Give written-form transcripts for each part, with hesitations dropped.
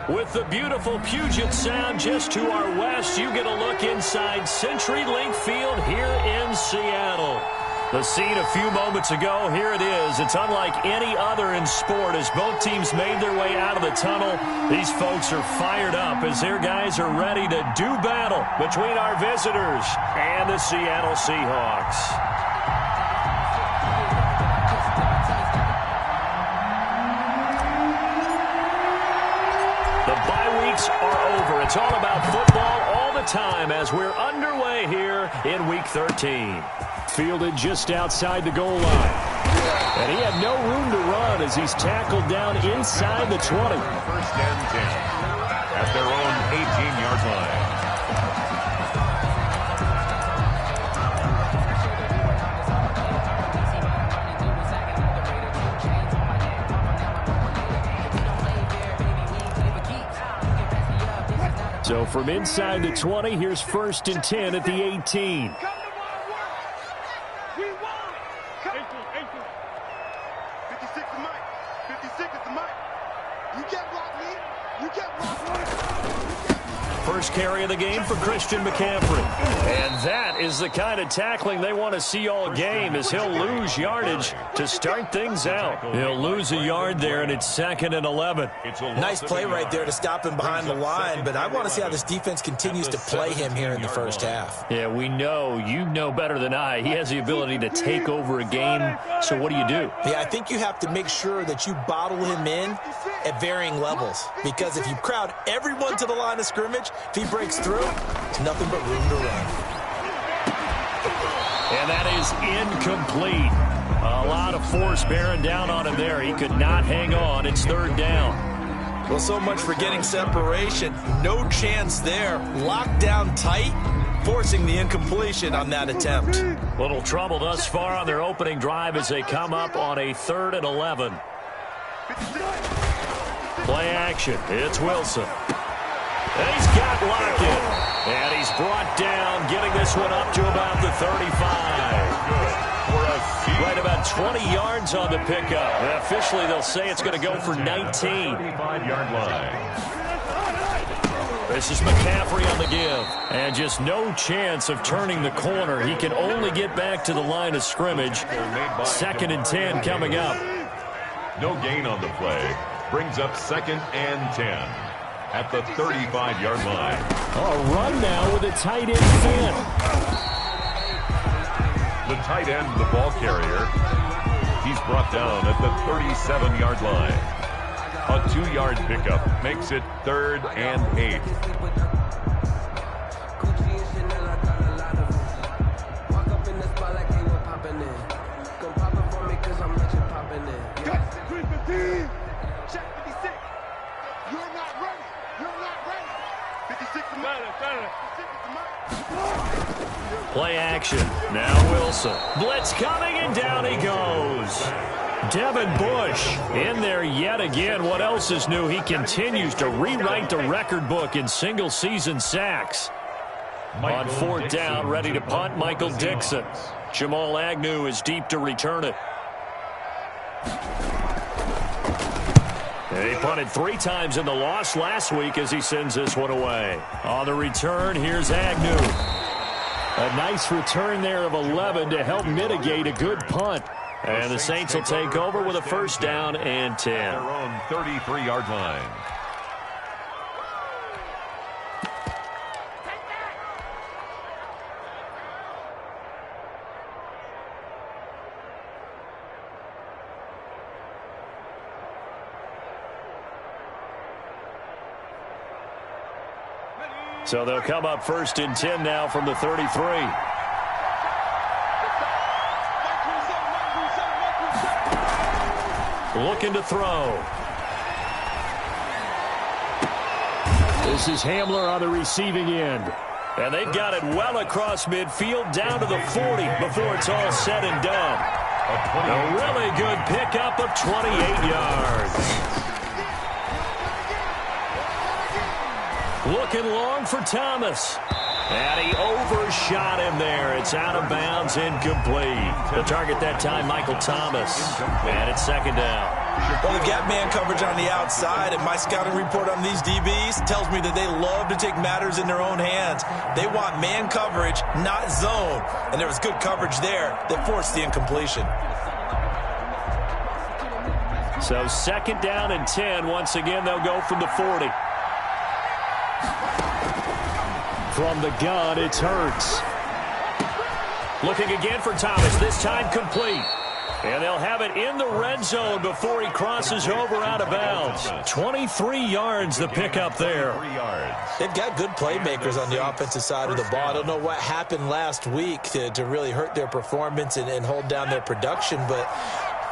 With the beautiful Puget Sound just to our west, you get a look inside CenturyLink Field here in Seattle. The scene a few moments ago, here it is. It's unlike any other in sport as both teams made their way out of the tunnel. These folks are fired up as their guys are ready to do battle between our visitors and the Seattle Seahawks. The bye weeks are over. It's all about football all the time as we're underway here in Week 13. Fielded just outside the goal line. And he had no room to run as he's tackled down inside the 20. First and 10 at their own 18-yard line. So from inside the 20, here's first and 10 at the 18. First carry of the game for Christian McCaffrey. And that is the kind of tackling they want to see all game as he'll lose yardage to start things out. He'll lose a yard there, and it's 2nd and 11. Nice play right there to stop him behind the line, but I want to see how this defense continues to play him here in the first half. Yeah, we know. You know better than I. He has the ability to take over a game, so what do you do? Yeah, I think you have to make sure that you bottle him in at varying levels, because if you crowd everyone to the line of scrimmage, if he breaks through, it's nothing but room to run. And that is incomplete. A lot of force bearing down on him there. He could not hang on. It's 3rd down. Well, so much for getting separation. No chance there. Locked down tight, forcing the incompletion on that attempt. Little trouble thus far on their opening drive as they come up on a 3rd and 11. Play action. It's Wilson. And he's got Lockett. And he's brought down, getting this one up to about the 35. Right about 20 yards on the pickup. And officially, they'll say it's going to go for 19. 35-yard line. This is McCaffrey on the give. And just no chance of turning the corner. He can only get back to the line of scrimmage. 2nd and 10 coming up. No gain on the play. Brings up 2nd and 10 at the 35-yard line. A run now with a tight end Finn. The tight end, the ball carrier, he's brought down at the 37-yard line. A 2-yard pickup makes it 3rd and 8. Play action. Now Wilson. Blitz coming, and down he goes. Devin Bush in there yet again. What else is new? He continues to rewrite the record book in single-season sacks. On 4th down, ready to punt, Michael Dixon. Jamal Agnew is deep to return it. He punted 3 times in the loss last week as he sends this one away. On the return, here's Agnew. A nice return there of 11 to help mitigate a good punt. And the Saints will take over with a 1st down and 10. Their own 33-yard line. So they'll come up 1st and 10 now from the 33. Looking to throw. This is Hamler on the receiving end. And they've got it well across midfield down to the 40 before it's all said and done. A really good pickup of 28 yards. Looking long for Thomas. And he overshot him there. It's out of bounds, incomplete. The target that time, Michael Thomas. And it's second down. Well, they've got man coverage on the outside, and my scouting report on these DBs tells me that they love to take matters in their own hands. They want man coverage, not zone. And there was good coverage there that forced the incompletion. So second down and 10. Once again, they'll go from the 40. From the gun, it's Hurts. Looking again for Thomas, this time complete. And they'll have it in the red zone before he crosses over out of bounds. 23 yards the pickup there. They've got good playmakers on the offensive side of the ball. I don't know what happened last week to really hurt their performance and hold down their production, but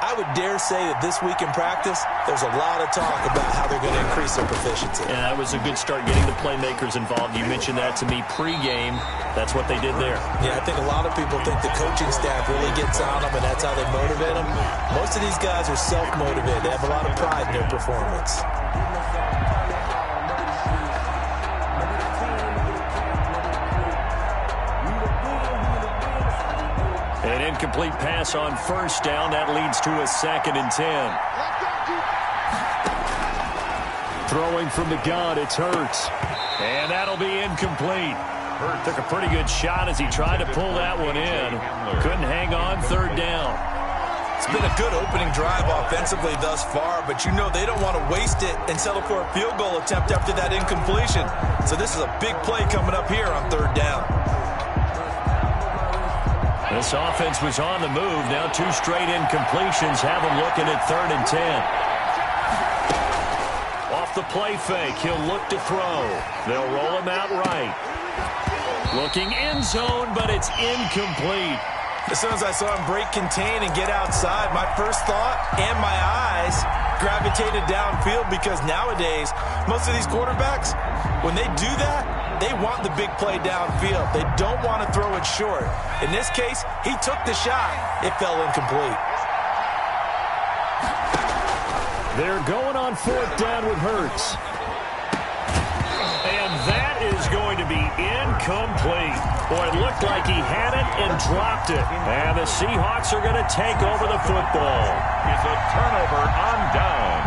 I would dare say that this week in practice, there's a lot of talk about how they're going to increase their proficiency. Yeah, that was a good start getting the playmakers involved. You mentioned that to me pregame. That's what they did there. Yeah, I think a lot of people think the coaching staff really gets on them, and that's how they motivate them. Most of these guys are self-motivated. They have a lot of pride in their performance. An incomplete pass on first down. That leads to a second and 10. Throwing from the gun, it's Hurts. And that'll be incomplete. Hurts took a pretty good shot as he tried to pull that one in. Couldn't hang on, third down. It's been a good opening drive offensively thus far, but you know they don't want to waste it and settle for a field goal attempt after that incompletion. So this is a big play coming up here on third down. This offense was on the move. Now two straight incompletions have them looking at third and 10. Off the play fake, he'll look to throw. They'll roll him out right. Looking end zone, but it's incomplete. As soon as I saw him break contain and get outside, my first thought and my eyes gravitated downfield, because nowadays, most of these quarterbacks, when they do that, they want the big play downfield. They don't want to throw it short. In this case, he took the shot. It fell incomplete. They're going on fourth down with Hurts. And that is going to be incomplete. Boy, it looked like he had it and dropped it. And the Seahawks are going to take over the football. It's a turnover on down.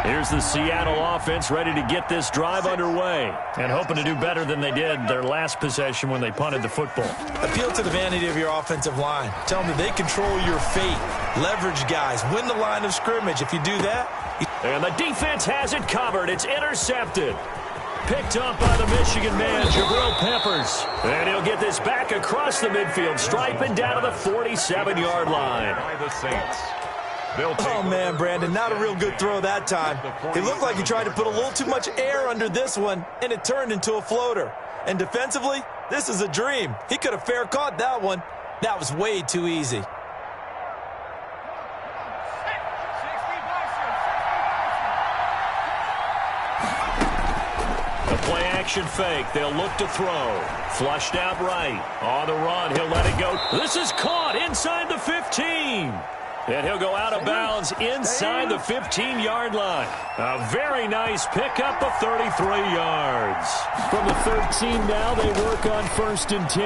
Here's the Seattle offense ready to get this drive underway and hoping to do better than they did their last possession when they punted the football. Appeal to the vanity of your offensive line. Tell them that they control your fate. Leverage guys. Win the line of scrimmage. If you do that... And the defense has it covered. It's intercepted. Picked up by the Michigan man, Jabril Peppers. And he'll get this back across the midfield, striping down to the 47-yard line. By the Saints. Oh, man, Brandon, not a real good throw that time. It looked like he tried to put a little too much air under this one, and it turned into a floater. And defensively, this is a dream. He could have fair caught that one. That was way too easy. The play-action fake. They'll look to throw. Flushed out right. On the run, he'll let it go. This is caught inside the 15. And he'll go out of bounds inside the 15-yard line. A very nice pickup of 33 yards. From the 13 now, they work on first and 10.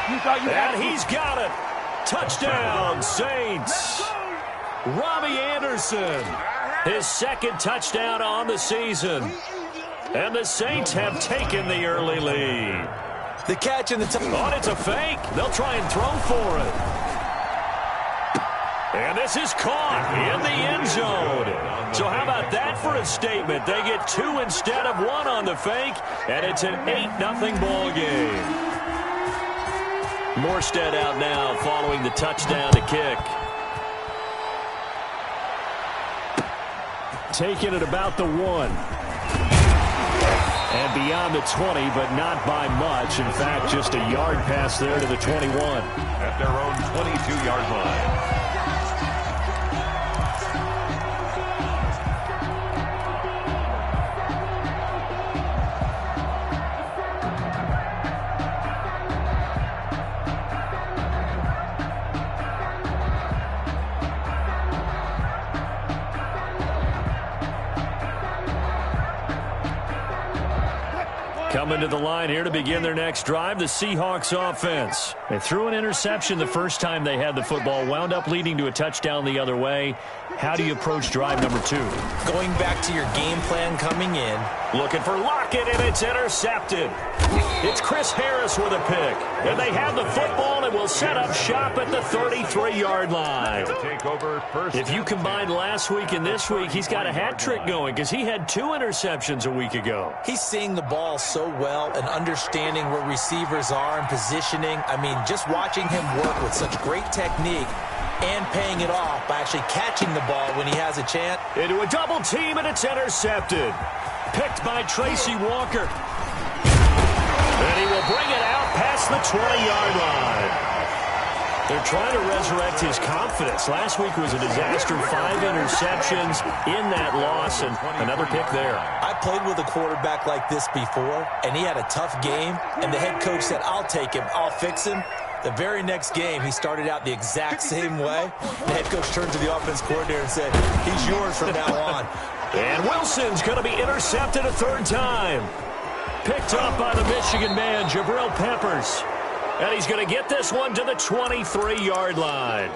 And he's got it. Touchdown, Saints. Robbie Anderson. His second touchdown on the season. And the Saints have taken the early lead. The catch in the top. Oh, it's a fake. They'll try and throw for it. And this is caught in the end zone. So how about that for a statement? They get two instead of one on the fake, and it's an 8-0 ball game. Morstead out now following the touchdown to kick. Taking it about the 1. And beyond the 20, but not by much. In fact, just a yard pass there to the 21. At their own 22-yard line. Coming to the line here to begin their next drive, the Seahawks offense. They threw an interception the first time they had the football, wound up leading to a touchdown the other way. How do you approach drive number 2? Going back to your game plan coming in. Looking for Lockett, and it's intercepted. It's Chris Harris with a pick. And they have the football and will set up shop at the 33-yard line. If you combine last week and this week, he's got a hat trick going because he had 2 interceptions a week ago. He's seeing the ball so well and understanding where receivers are and positioning. I mean, just watching him work with such great technique and paying it off by actually catching the ball when he has a chance. Into a double team, and it's intercepted. Picked by Tracy Walker. And he will bring it out past the 20-yard line. They're trying to resurrect his confidence. Last week was a disaster. 5 interceptions in that loss, and another pick there. I played with a quarterback like this before, and he had a tough game, and the head coach said, I'll take him, I'll fix him. The very next game, he started out the exact same way. The head coach turned to the offense coordinator and said, he's yours from now on. And Wilson's going to be intercepted a 3rd time. Picked up by the Michigan man, Jabril Peppers. And he's going to get this one to the 23-yard line.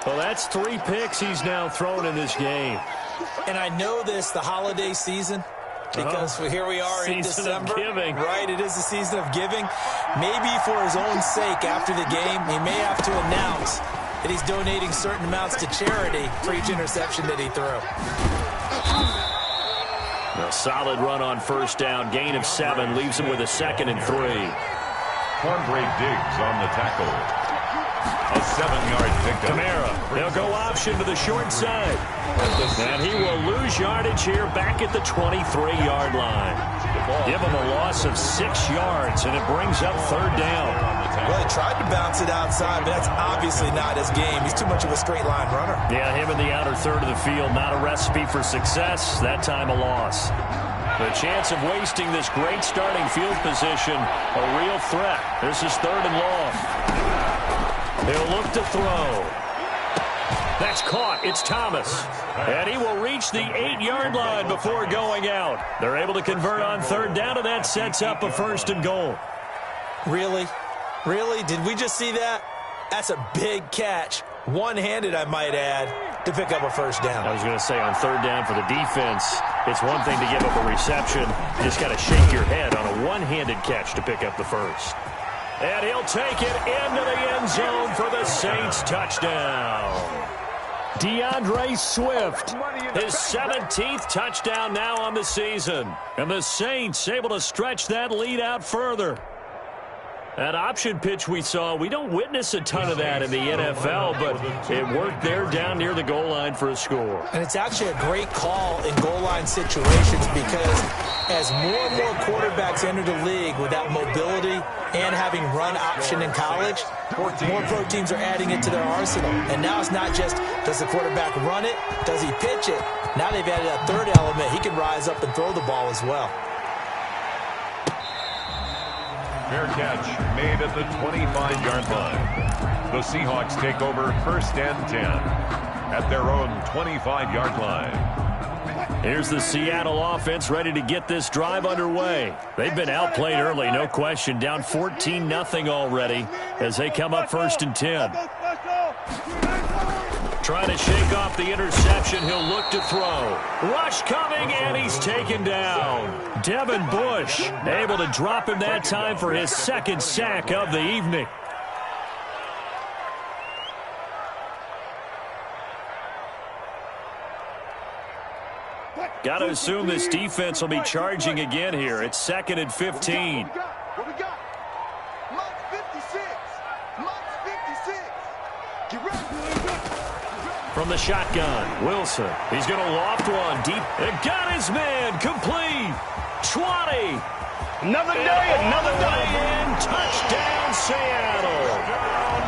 Well, that's 3 picks he's now thrown in this game. And I know this, the holiday season, because here we are in December. Giving. Right, it is the season of giving. Maybe for his own sake after the game, he may have to announce that he's donating certain amounts to charity for each interception that he threw. A solid run on 1st down. Gain of 7 leaves him with a 2nd and 3. Andre Diggs on the tackle. A 7-yard pickup. Kamara, they'll go option to the short side. And he will lose yardage here back at the 23-yard line. Give him a loss of 6 yards, and it brings up 3rd down. Well, he tried to bounce it outside, but that's obviously not his game. He's too much of a straight-line runner. Yeah, him in the outer third of the field, not a recipe for success. That time a loss. The chance of wasting this great starting field position, a real threat. This is 3rd and long. He'll look to throw. That's caught. It's Thomas. And he will reach the 8-yard line before going out. They're able to convert on 3rd down, and that sets up a 1st and goal. Really? Really? Did we just see that? That's a big catch. One-handed, I might add, to pick up a 1st down. I was going to say on 3rd down for the defense, it's one thing to give up a reception. You just got to shake your head on a one-handed catch to pick up the 1st. And he'll take it into the end zone for the Saints touchdown. DeAndre Swift, his 17th touchdown now on the season. And the Saints able to stretch that lead out further. That option pitch we saw, we don't witness a ton of that in the NFL, but it worked there down near the goal line for a score. And it's actually a great call in goal line situations because as more and more quarterbacks enter the league without mobility and having run option in college, more pro teams are adding it to their arsenal. And now it's not just, does the quarterback run it? Does he pitch it? Now they've added a 3rd element. He can rise up and throw the ball as well. Fair catch made at the 25-yard line. The Seahawks take over 1st and 10 at their own 25-yard line. Here's the Seattle offense ready to get this drive underway. They've been outplayed early, no question. Down 14-0 already as they come up 1st and 10. Trying to shake off the interception. He'll look to throw. Rush coming, and he's taken down. Devin Bush able to drop him that time for his 2nd sack of the evening. Got to assume this defense will be charging again here. It's 2nd and 15. What we got? Month 56. Month 56. Get ready. From the shotgun, Wilson. He's going to loft one deep. And got his man complete. 20. Another day, another day. In. Touchdown, Seattle.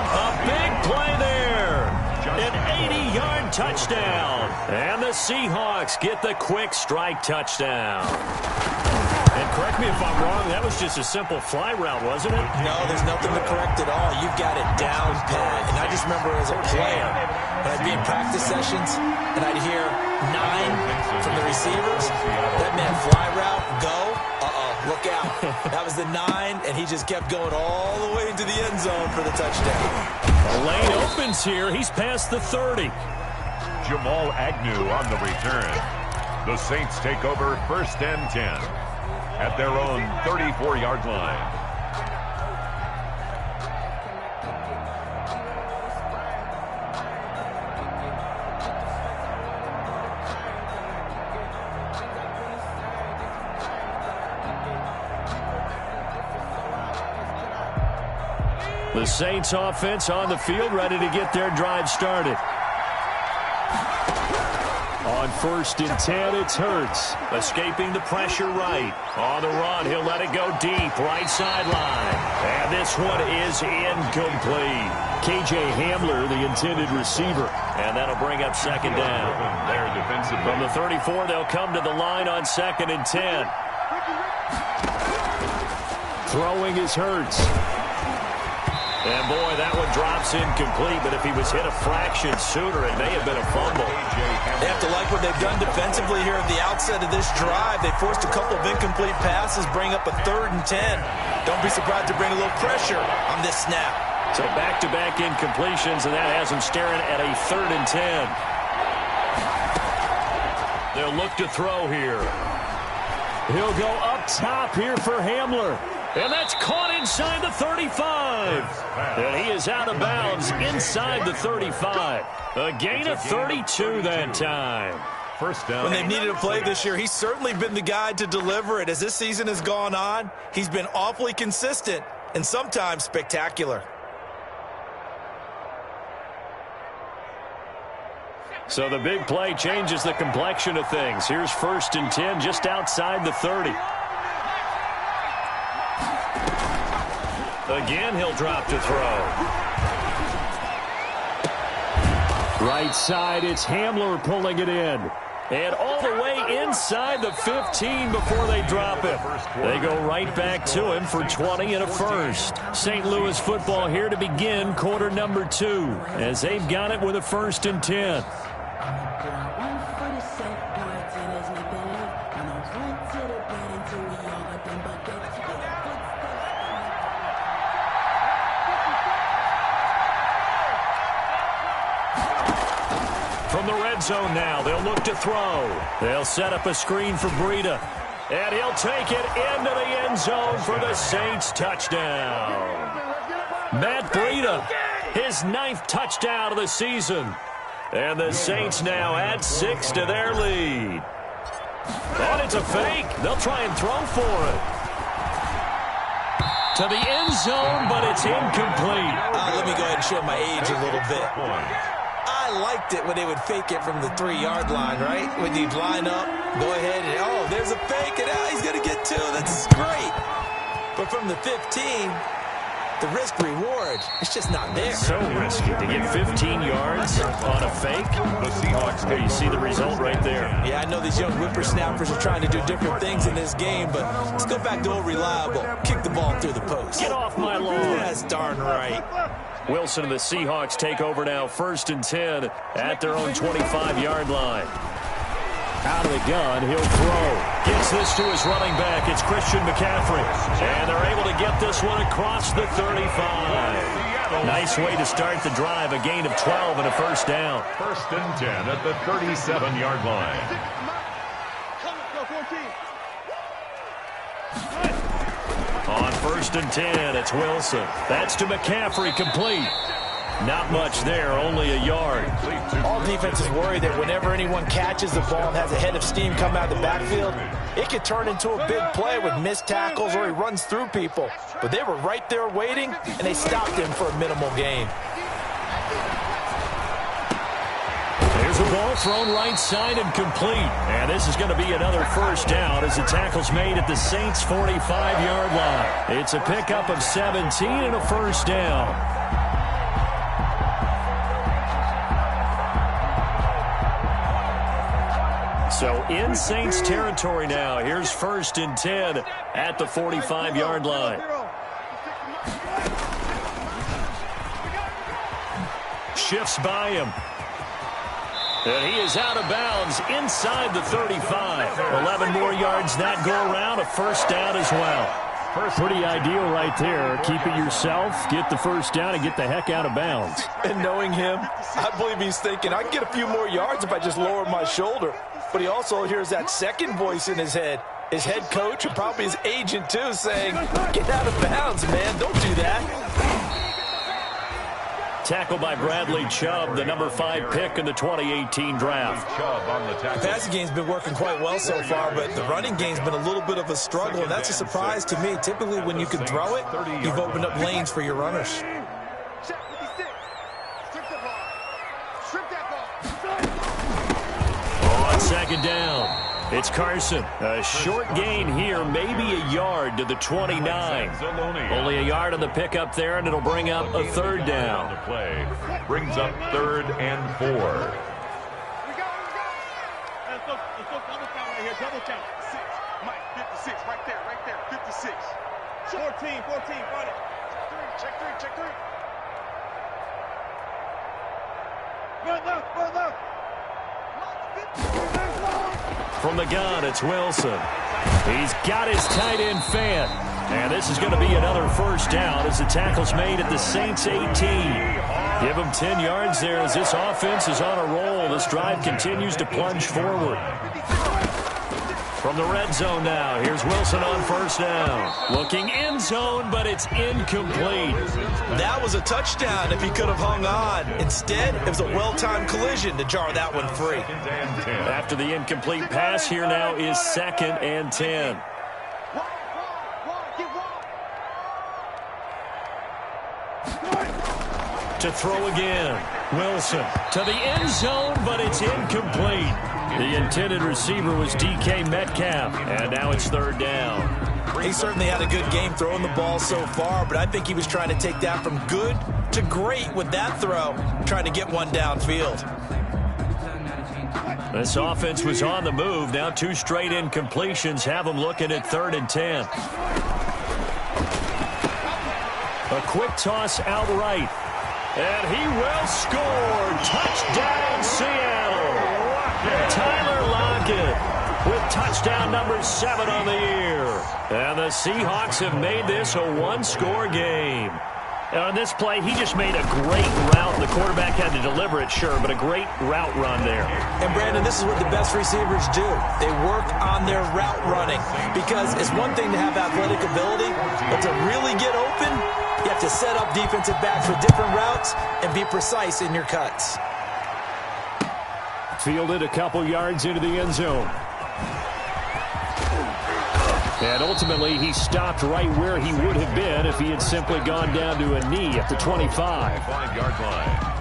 A big play there. An 80-yard touchdown. And the Seahawks get the quick strike touchdown. And correct me if I'm wrong, that was just a simple fly route, wasn't it? No, there's nothing to correct at all. You've got it down pat. And I just remember as a player, when I'd be in practice sessions and I'd hear 9 from the receivers, that meant fly route, go. Look out. That was the 9, and he just kept going all the way into the end zone for the touchdown. The lane opens here. He's past the 30. Jamal Agnew on the return. The Saints take over 1st and 10 at their own 34-yard line. The Saints offense on the field, ready to get their drive started. On 1st and 10, it's Hurts. Escaping the pressure right. On the run, he'll let it go deep. Right sideline. And this one is incomplete. KJ Hamler, the intended receiver. And that'll bring up 2nd down. There defensively. From the 34, they'll come to the line on 2nd and 10. Throwing is Hurts. And, boy, that one drops incomplete, but if he was hit a fraction sooner, it may have been a fumble. They have to like what they've done defensively here at the outset of this drive. They forced a couple of incomplete passes, bring up a 3rd and 10. Don't be surprised to bring a little pressure on this snap. So back-to-back incompletions, and that has them staring at a 3rd and 10. They'll look to throw here. He'll go up top here for Hamler. And that's caught inside the 35. And he is out of bounds inside the 35. A gain of 32 that time. 1st down. When they've needed a play this year, he's certainly been the guy to deliver it. As this season has gone on, he's been awfully consistent and sometimes spectacular. So the big play changes the complexion of things. Here's 1st and 10 just outside the 30. Again, he'll drop to throw. Right side, it's Hamler pulling it in. And all the way inside the 15 before they drop it. They go right back to him for 20 and a first. St. Louis football here to begin quarter number 2 as they've got it with a 1st and 10. From the red zone now, they'll look to throw. They'll set up a screen for Breida. And he'll take it into the end zone for the Saints touchdown. Matt Breida, his 9th touchdown of the season. And the Saints now add 6 to their lead. Oh, it's a fake. They'll try and throw for it. To the end zone, but it's incomplete. Let me go ahead and show my age a little bit. I liked it when they would fake it from the 3-yard line, right? When you'd line up, go ahead and, oh, there's a fake, and now he's going to get 2. That's great. But from the 15, the risk-reward, it's just not there. So risky to get 15 yards on a fake. The Seahawks. There you see the result right there. Yeah, I know these young whippersnappers are trying to do different things in this game, but let's go back to old reliable. Kick the ball through the post. Get off my lawn. That's darn right. Wilson and the Seahawks take over now 1st and 10 at their own 25-yard line. Out of the gun, he'll throw. Gets this to his running back. It's Christian McCaffrey. And they're able to get this one across the 35. Nice way to start the drive. A gain of 12 and a 1st down. 1st and 10 at the 37-yard line. On 1st and 10, it's Wilson. That's to McCaffrey, complete. Not much there, only a yard. All defenses worry that whenever anyone catches the ball and has a head of steam come out of the backfield, it could turn into a big play with missed tackles or he runs through people. But they were right there waiting, and they stopped him for a minimal gain. There's a ball thrown right side and complete. And this is going to be another 1st down as the tackle's made at the Saints' 45-yard line. It's a pickup of 17 and a 1st down. So in Saints territory now. Here's 1st and 10 at the 45-yard line. Shifts by him. And he is out of bounds inside the 35. 11 more yards that go around, a first down as well. Pretty ideal right there. Keep it yourself, get the first down, and get the heck out of bounds. And knowing him, I believe he's thinking, I can get a few more yards if I just lower my shoulder. But he also hears that second voice in his head. His head coach, and probably his agent too, saying, get out of bounds, man. Don't do that. Tackled by Bradley Chubb, the number 5 pick in the 2018 draft. The passing game's been working quite well so far, but the running game's been a little bit of a struggle, and that's a surprise to me. Typically, when you can throw it, you've opened up lanes for your runners. On second down, it's Carson. A short gain here, maybe a yard to the 29. Only a yard on the pickup there, and it'll bring up a third down. Brings up 3rd and 4. Let's go double count right here, double count. 6, Mike, 56, right there, 56. 14, run it. Check three. Run left. From the gun, it's Wilson. He's got his tight end fan. And this is going to be another first down as the tackle's made at the Saints 18. Give them 10 yards there as this offense is on a roll. This drive continues to plunge forward. From the red zone now, here's Wilson on first down. Looking end zone, but it's incomplete. That was a touchdown if he could have hung on. Instead, it was a well-timed collision to jar that one free. After the incomplete pass, here now is 2nd and 10. To throw again. Wilson to the end zone, but it's incomplete. The intended receiver was DK Metcalf, and now it's 3rd down. He certainly had a good game throwing the ball so far, but I think he was trying to take that from good to great with that throw, trying to get one downfield. This offense was on the move. Now 2 straight incompletions have them looking at 3rd and 10. A quick toss outright. And he will score. Touchdown, Seattle. Tyler Lockett with touchdown number 7 on the year. And the Seahawks have made this a 1-score game. On this play, he just made a great route. The quarterback had to deliver it, sure, but a great route run there. And, Brandon, this is what the best receivers do. They work on their route running because it's one thing to have athletic ability, but to really get open, you have to set up defensive backs with different routes and be precise in your cuts. Fielded a couple yards into the end zone. And ultimately, he stopped right where he would have been if he had simply gone down to a knee at the 25. 5-yard line.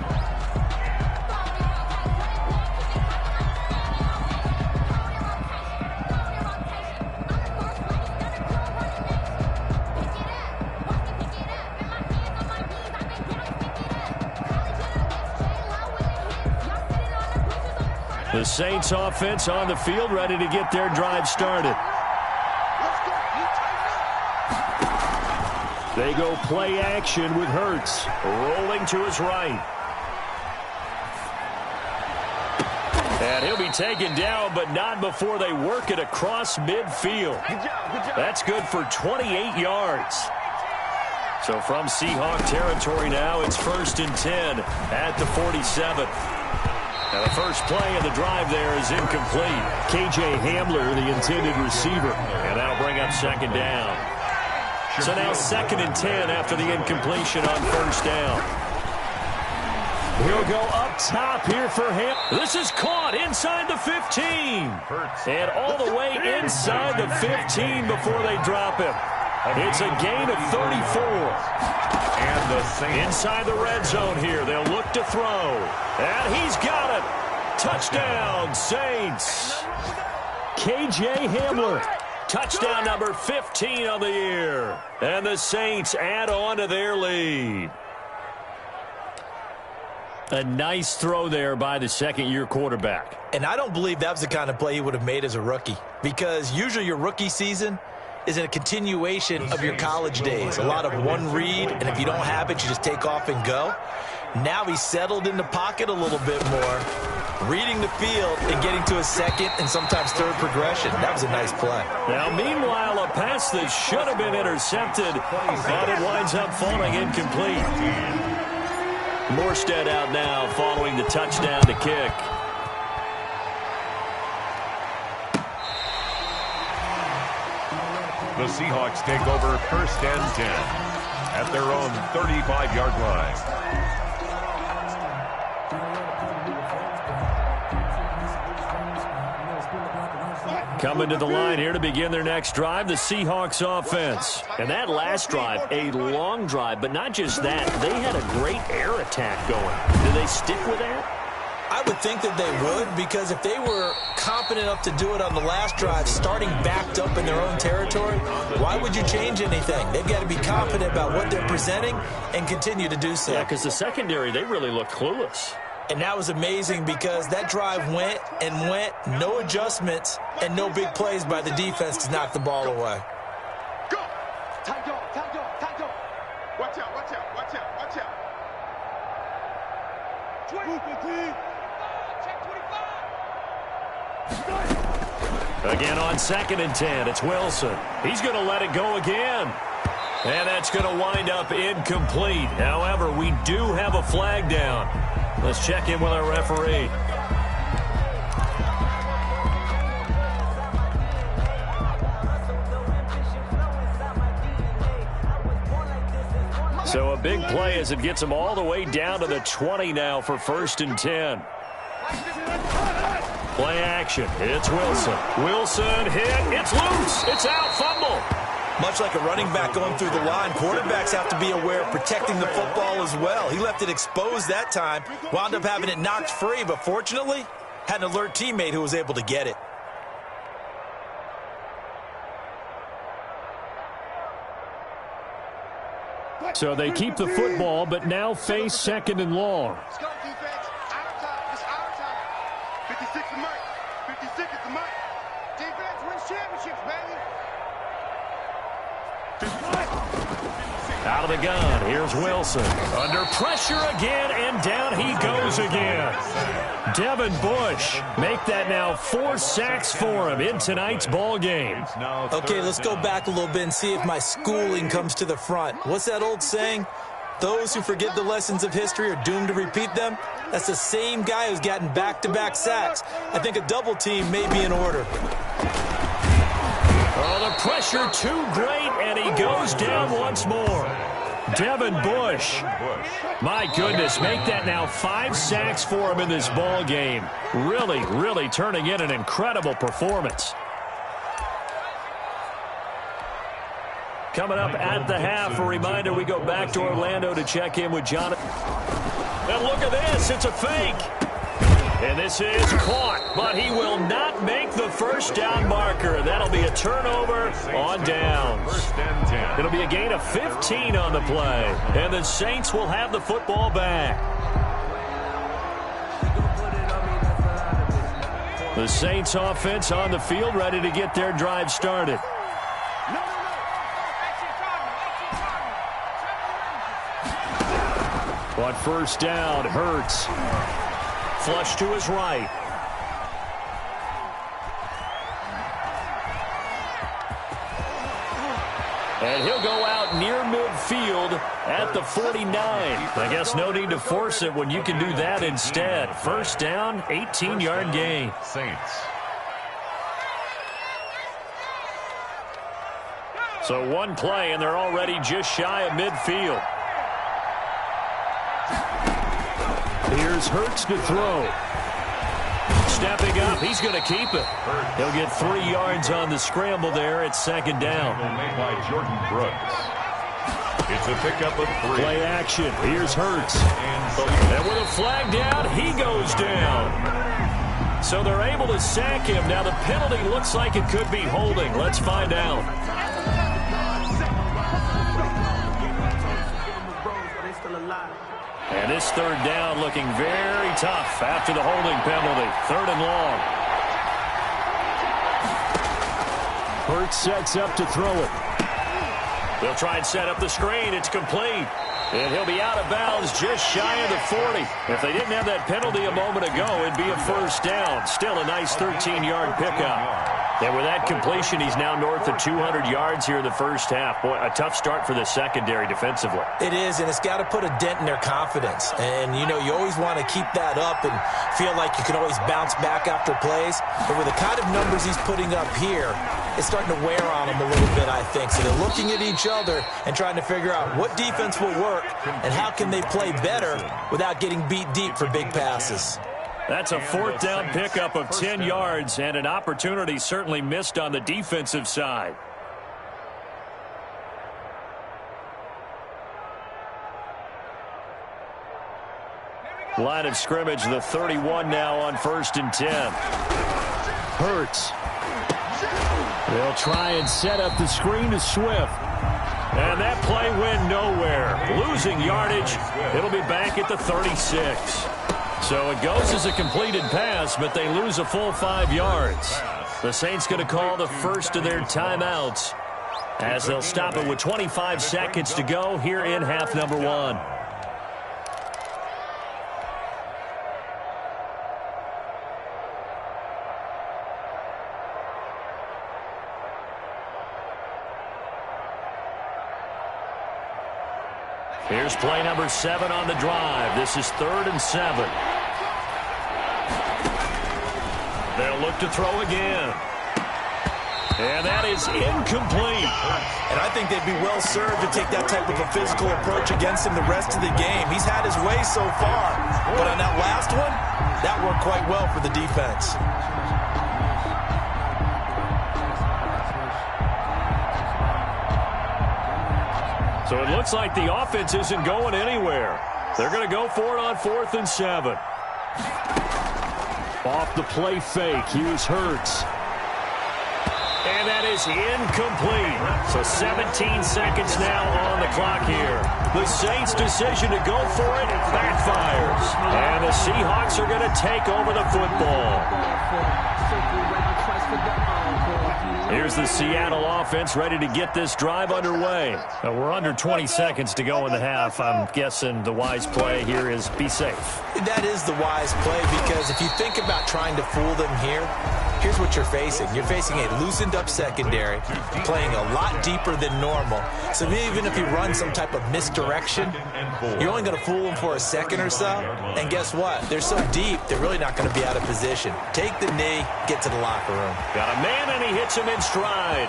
The Saints offense on the field, ready to get their drive started. They go play action with Hurts, rolling to his right. And he'll be taken down, but not before they work it across midfield. That's good for 28 yards. So from Seahawk territory now, it's 1st and 10 at the 47. Now the first play of the drive there is incomplete. KJ Hamler, the intended receiver. And that'll bring up 2nd down. So now 2nd and 10 after the incompletion on 1st down. He'll go up top here for him. This is caught inside the 15. And all the way inside the 15 before they drop him. It's a gain of 34. And the Saints inside the red zone here. They'll look to throw. And he's got it. Touchdown, Saints. KJ Hamler. Touchdown number 15 on the year. And the Saints add on to their lead. A nice throw there by the second-year quarterback. And I don't believe that was the kind of play he would have made as a rookie. Because usually your rookie season is a continuation of your college days. A lot of one read, and if you don't have it, you just take off and go. Now he's settled in the pocket a little bit more. reading the field and getting to a second and sometimes third progression. That was a nice play. Now, meanwhile, a pass that should have been intercepted, but it winds up falling incomplete. Morstead out now following the touchdown to kick. The Seahawks take over 1st and 10 at their own 35-yard line. Coming to the line here to begin their next drive, the Seahawks offense. And that last drive, a long drive, but not just that. They had a great air attack going. Do they stick with that? I would think that they would, because if they were confident enough to do it on the last drive, starting backed up in their own territory, why would you change anything? They've got to be confident about what they're presenting and continue to do so. Yeah, because the secondary, they really looked clueless. And that was amazing because that drive went and went, no adjustments, and no big plays by the defense to knock the ball away. Go! Tight dog, tight dog, tight dog. Watch out, watch out, watch out, watch out. 20, check 25. Again on 2nd and 10, it's Wilson. He's going to let it go again. And that's going to wind up incomplete. However, we do have a flag down. Let's check in with our referee. So a big play as it gets them all the way down to the 20 now for 1st and 10. Play action. It's Wilson. Wilson hit. It's loose. It's out. Fumble. Much like a running back going through the line, quarterbacks have to be aware of protecting the football as well. He left it exposed that time, wound up having it knocked free, but fortunately, had an alert teammate who was able to get it. So they keep the football, but now face 2nd and long. Let's go, defense. Our time. It's our time. 56 is Mike. 56 is the Mike. Defense wins championships, baby. Out of the gun, here's Wilson. Under pressure again, and down he goes again. Devin Bush make that now 4 sacks for him in tonight's ball game. Okay, let's go back a little bit and see if my schooling comes to the front. What's that old saying? Those who forget the lessons of history are doomed to repeat them. That's the same guy who's gotten back-to-back sacks. I think a double team may be in order. Oh, the pressure too great, and he goes down once more. Devin Bush. My goodness, make that now 5 sacks for him in this ball game. Really, really turning in an incredible performance. Coming up at the half, a reminder, we go back to Orlando to check in with Jonathan. And look at this, it's a fake. And this is caught, but he will not make the first down marker. That'll be a turnover on downs. It'll be a gain of 15 on the play, and the Saints will have the football back. The Saints offense on the field, ready to get their drive started. On 1st down, Hurts. Flush to his right. And he'll go out near midfield at the 49. I guess no need to force it when you can do that instead. 1st down, 18-yard gain. Saints. So one play, and they're already just shy of midfield. Here's Hurts to throw. Stepping up, he's going to keep it. He'll get 3 yards on the scramble there at 2nd down. Made by Jordan Brooks. It's a pickup of 3. Play action. Here's Hurts. And with a flag down, he goes down. So they're able to sack him. Now the penalty looks like it could be holding. Let's find out. And this 3rd down looking very tough after the holding penalty. 3rd and long. Hurts sets up to throw it. They'll try and set up the screen. It's complete. And he'll be out of bounds just shy of the 40. If they didn't have that penalty a moment ago, it'd be a first down. Still a nice 13-yard pickup. And with that completion, he's now north of 200 yards here in the first half. Boy, a tough start for the secondary defensively. It is, and it's got to put a dent in their confidence. And, you know, you always want to keep that up and feel like you can always bounce back after plays. But with the kind of numbers he's putting up here, it's starting to wear on them a little bit, I think. So they're looking at each other and trying to figure out what defense will work and how can they play better without getting beat deep for big passes. That's a fourth down pickup of 10 yards and an opportunity certainly missed on the defensive side. Line of scrimmage, the 31 now on 1st and 10. Hurts. They'll try and set up the screen to Swift. And that play went nowhere. Losing yardage. It'll be back at the 36. So it goes as a completed pass, but they lose a full 5 yards. The Saints going to call the first of their timeouts as they'll stop it with 25 seconds to go here in half number 1. Here's play number 7 on the drive. This is 3rd and 7. They'll look to throw again. And that is incomplete. And I think they'd be well served to take that type of a physical approach against him the rest of the game. He's had his way so far. But on that last one, that worked quite well for the defense. So it looks like the offense isn't going anywhere. They're going to go for it on 4th and 7. Off the play fake. Here's Hurts. And that is incomplete. So 17 seconds now on the clock here. The Saints' decision to go for it backfires. And the Seahawks are going to take over the football. Here's the Seattle offense ready to get this drive underway. We're under 20 seconds to go in the half. I'm guessing the wise play here is be safe. That is the wise play, because if you think about trying to fool them here, here's what you're facing. You're facing a loosened up secondary, playing a lot deeper than normal. So even if you run some type of misdirection, you're only going to fool them for a second or so. And guess what? They're so deep, they're really not going to be out of position. Take the knee, get to the locker room. Got a man, and he hits him in stride.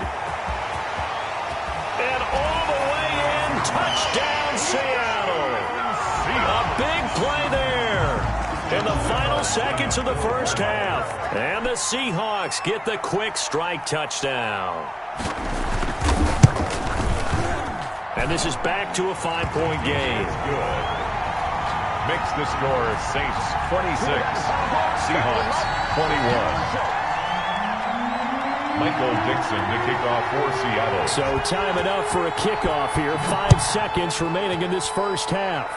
And all the way in, touchdown Seattle. A big play there in the final seconds of the first half. And the Seahawks get the quick strike touchdown. And this is back to a 5-point game. Good. Makes the score Saints 26, Seahawks 21. Michael Dixon to kick off for Seattle. So time enough for a kickoff here. 5 seconds remaining in this first half.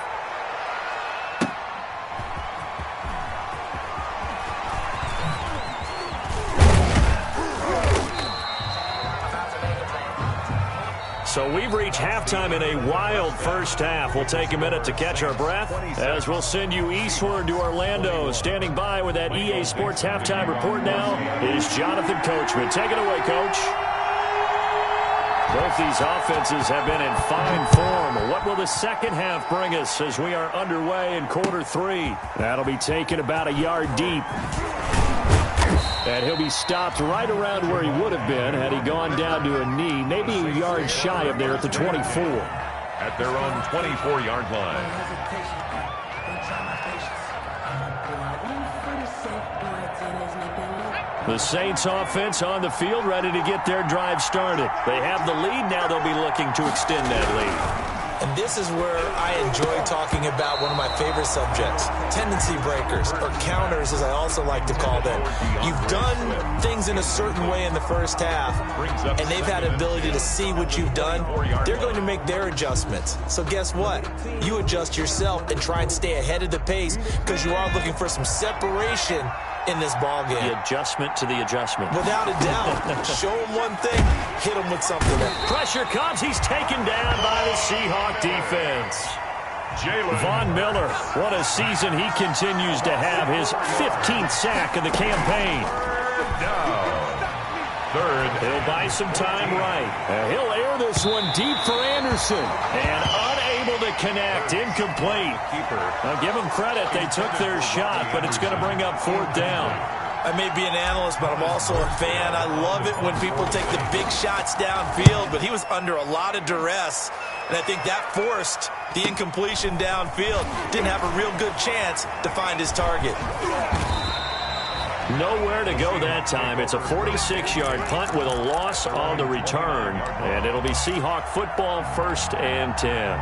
So we've reached halftime in a wild first half. We'll take a minute to catch our breath as we'll send you eastward to Orlando. Standing by with that EA Sports halftime report now is Jonathan Coachman. Take it away, Coach. Both these offenses have been in fine form. What will the second half bring us as we are underway in quarter 3? That'll be taken about a yard deep. And he'll be stopped right around where he would have been had he gone down to a knee, maybe a yard shy of there at the 24. At their own 24-yard line. The Saints offense on the field ready to get their drive started. They have the lead. Now they'll be looking to extend that lead. And this is where I enjoy talking about one of my favorite subjects, tendency breakers, or counters as I also like to call them. You've done things in a certain way in the first half, and they've had ability to see what you've done. They're going to make their adjustments. So guess what? You adjust yourself and try and stay ahead of the pace, because you are looking for some separation in this ball game. The adjustment to the adjustment. Without a doubt. Show him one thing, hit him with something else. Pressure comes. He's taken down by the Seahawk defense. Von Miller, what a season he continues to have. His 15th sack of the campaign. Third. He'll buy some time right. He'll air this one deep for Anderson. And unable to connect. Incomplete. Now give them credit. They took their shot, but it's going to bring up 4th down. I may be an analyst, but I'm also a fan. I love it when people take the big shots downfield, but he was under a lot of duress. And I think that forced the incompletion downfield. Didn't have a real good chance to find his target. Nowhere to go that time. It's a 46-yard punt with a loss on the return. And it'll be Seahawk football, 1st and 10.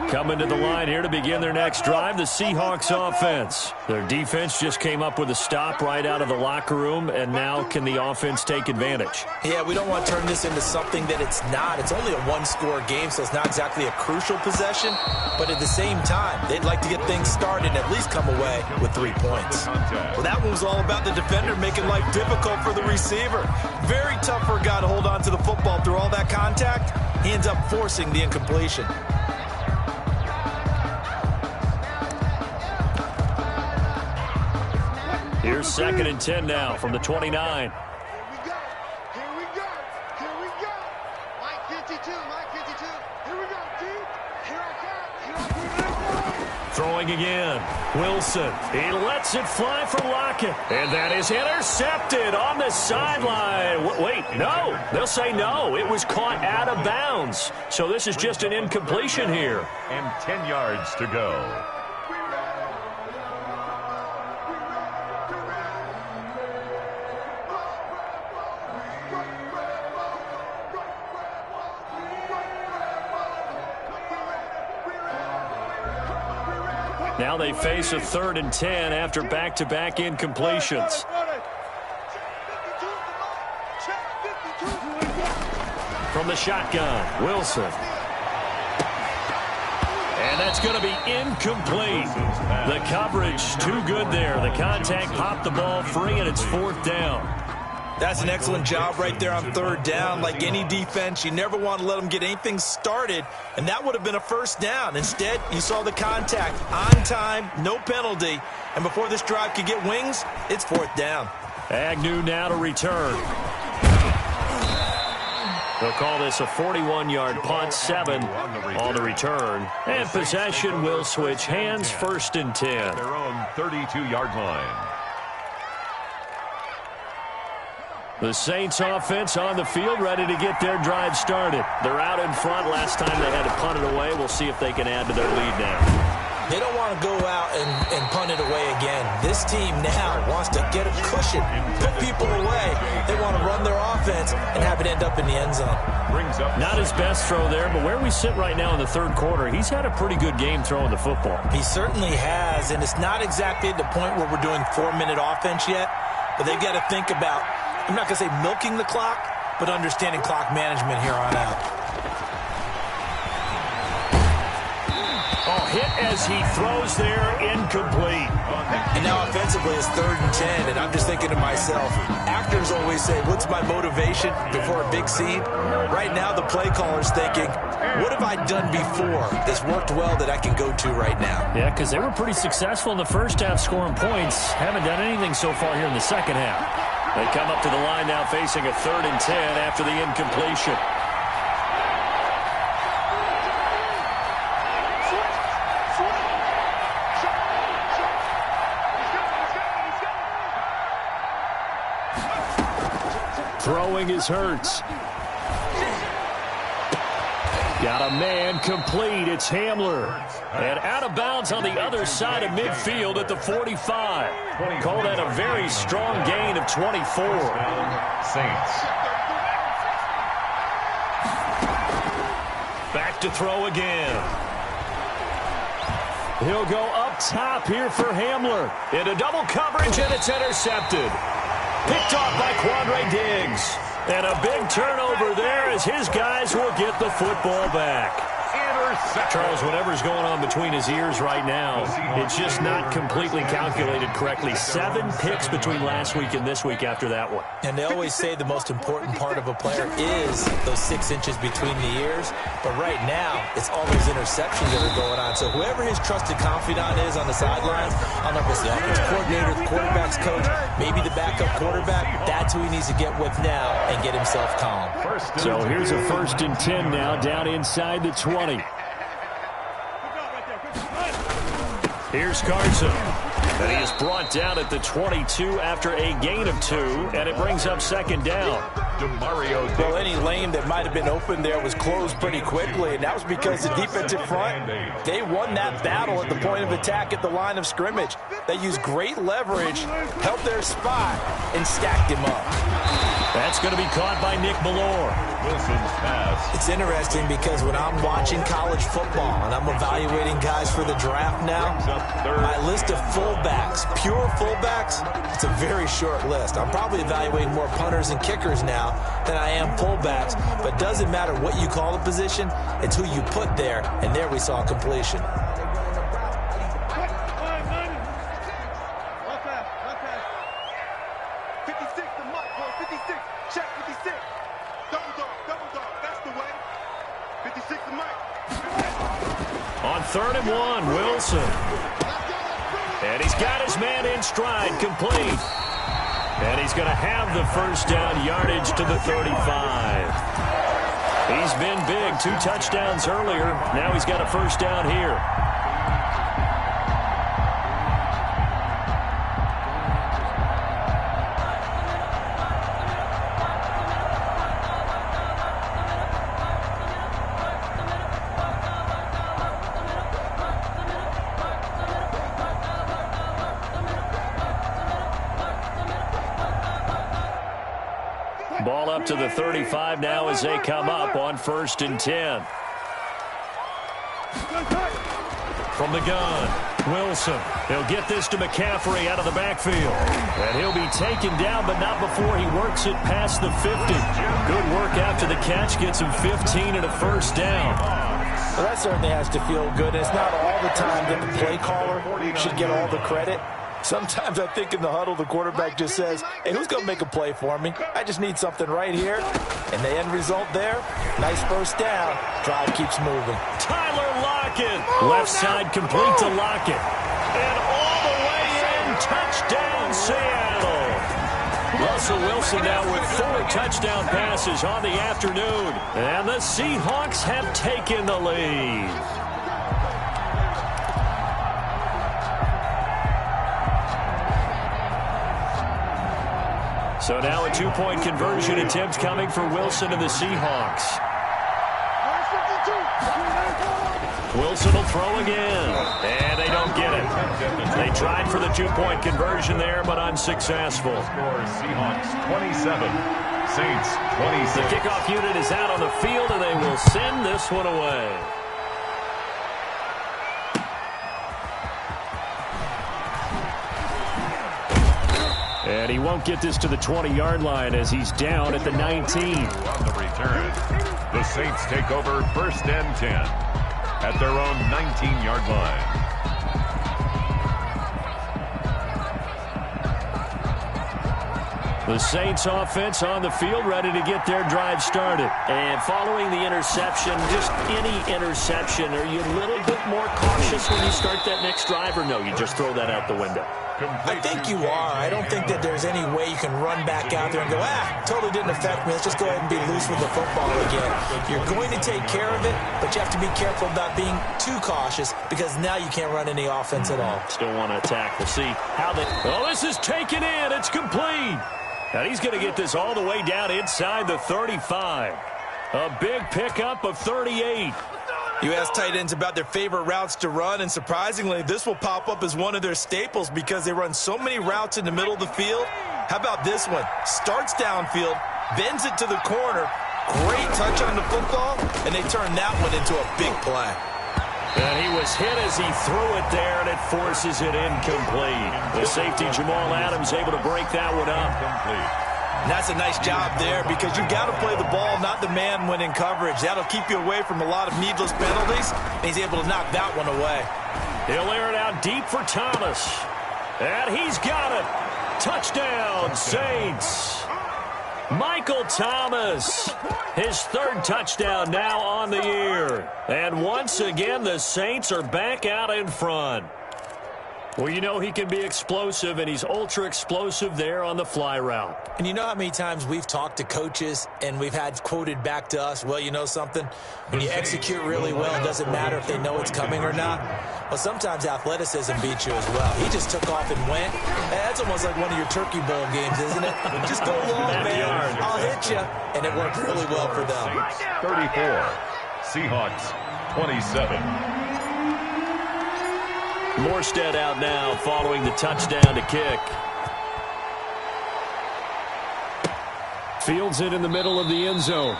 Coming to the line here to begin their next drive, the Seahawks offense. Their defense just came up with a stop right out of the locker room, and now can the offense take advantage? Yeah, we don't want to turn this into something that it's not. It's only a one-score game, so it's not exactly a crucial possession. But at the same time, they'd like to get things started and at least come away with 3 points. Well, that one was all about the defender making life difficult for the receiver. Very tough for a guy to hold on to the football through all that contact. He ends up forcing the incompletion. Here's 2nd and 10 now from the 29. Here we go. Mike 52. Here we go, dude. Here I come. Throwing again. Wilson. He lets it fly for Lockett. And that is intercepted on the sideline. Wait, no. They'll say no. It was caught out of bounds. So this is just an incompletion here. And 10 yards to go. Now they face a 3rd and 10 after back-to-back incompletions. From the shotgun, Wilson. And that's going to be incomplete. The coverage too good there. The contact popped the ball free, and it's 4th down. That's an excellent job right there on 3rd down. Like any defense, you never want to let them get anything started, and that would have been a 1st down. Instead, you saw the contact on time, no penalty, and before this drive could get wings, it's 4th down. Agnew now to return. They'll call this a 41-yard punt, 7 on the return. And possession will switch hands, 1st and 10. Their own 32-yard line. The Saints offense on the field, ready to get their drive started. They're out in front. Last time they had to punt it away. We'll see if they can add to their lead now. They don't want to go out and punt it away again. This team now wants to get a cushion, put people away. They want to run their offense and have it end up in the end zone. Not his best throw there, but where we sit right now in the 3rd quarter, he's had a pretty good game throwing the football. He certainly has, and it's not exactly at the point where we're doing 4-minute offense yet, but they've got to think about, I'm not going to say milking the clock, but understanding clock management here on out. Oh, hit as he throws there, incomplete. And now offensively it's 3rd and 10, and I'm just thinking to myself, actors always say, what's my motivation before a big scene? Right now the play caller's thinking, what have I done before that's worked well that I can go to right now? Yeah, because they were pretty successful in the first half scoring points. Haven't done anything so far here in the second half. They come up to the line now facing a 3rd and 10 after the incompletion. Throwing is Hurts. Got a man complete. It's Hamler. And out of bounds on the other side of midfield at the 45. Call that a very strong gain of 24. Saints. Back to throw again. He'll go up top here for Hamler. Into double coverage, and it's intercepted. Picked off by Quandre Diggs. And a big turnover there as his guys will get the football back. Charles, whatever's going on between his ears right now, it's just not completely calculated correctly. 7 picks between last week and this week after that one. And they always say the most important part of a player is those 6 inches between the ears. But right now, it's all those interceptions that are going on. So whoever his trusted confidant is on the sidelines, I don't know if it's the offensive coordinator, the quarterback's coach, maybe the backup quarterback, that's who he needs to get with now and get himself calm. So here's a 1st and 10 now, down inside the 20. Here's Carson. And he is brought down at the 22 after a gain of 2, and it brings up 2nd down. Well, any lane that might have been open there was closed pretty quickly, and that was because the defensive front, they won that battle at the point of attack at the line of scrimmage. They used great leverage, held their spot, and stacked him up. That's going to be caught by Nick Ballore. Wilson's pass. It's interesting because when I'm watching college football and I'm evaluating guys for the draft now, my list of fullbacks, pure fullbacks, it's a very short list. I'm probably evaluating more punters and kickers now than I am fullbacks, but it doesn't matter what you call the position, it's who you put there, and there we saw completion. On 3rd and 1, Wilson. And he's got his man in stride, complete. And he's going to have the 1st down, yardage to the 35. He's been big, 2 touchdowns earlier. Now he's got a 1st down here. Ball up to the 35 now as they come up on 1st and 10. From the gun, Wilson. He'll get this to McCaffrey out of the backfield. And he'll be taken down, but not before he works it past the 50. Good work after the catch. Gets him 15 and a 1st down. Well, that certainly has to feel good. It's not all the time that the play caller should get all the credit. Sometimes I think in the huddle, the quarterback just says, hey, who's going to make a play for me? I just need something right here. And the end result there, nice 1st down. Drive keeps moving. Tyler Lockett. Left side complete to Lockett. And all the way in, touchdown Seattle. Russell Wilson now with 4 touchdown passes on the afternoon. And the Seahawks have taken the lead. So now a 2-point conversion attempt coming for Wilson and the Seahawks. Wilson will throw again, and they don't get it. They tried for the 2-point conversion there, but unsuccessful. Seahawks 27, Saints 26. The kickoff unit is out on the field, and they will send this one away. And he won't get this to the 20-yard line as he's down at the 19. On the return, the Saints take over 1st and 10 at their own 19-yard line. The Saints offense on the field, ready to get their drive started. And following the interception, just any interception, are you a little bit more cautious when you start that next drive, or no, you just throw that out the window? I think you are. I don't think that there's any way you can run back out there and go, totally didn't affect me. Let's just go ahead and be loose with the football again. You're going to take care of it, but you have to be careful about being too cautious because now you can't run any offense at all. Still want to attack. We'll see how they... Oh, this is taken in. It's complete. And he's going to get this all the way down inside the 35. A big pickup of 38. You ask tight ends about their favorite routes to run, and surprisingly, this will pop up as one of their staples because they run so many routes in the middle of the field. How about this one? Starts downfield, bends it to the corner, great touch on the football, and they turn that one into a big play. And he was hit as he threw it there, and it forces it incomplete. The safety, Jamal Adams, able to break that one up. And that's a nice job there because you've got to play the ball, not the man when in coverage. That'll keep you away from a lot of needless penalties, and he's able to knock that one away. He'll air it out deep for Thomas. And he's got it. Touchdown, Saints. Michael Thomas, his third touchdown now on the year. And once again, the Saints are back out in front. Well, you know he can be explosive, and he's ultra-explosive there on the fly route. And you know how many times we've talked to coaches and we've had quoted back to us, well, you know something? When you execute really well, it doesn't matter if they know it's coming or not. Well, sometimes athleticism beats you as well. He just took off and went. That's almost like one of your Turkey Bowl games, isn't it? Just go long, man. I'll hit you. And it worked really well for them. 34. Seahawks 27. Morstead out now following the touchdown to kick. Fields it in the middle of the end zone.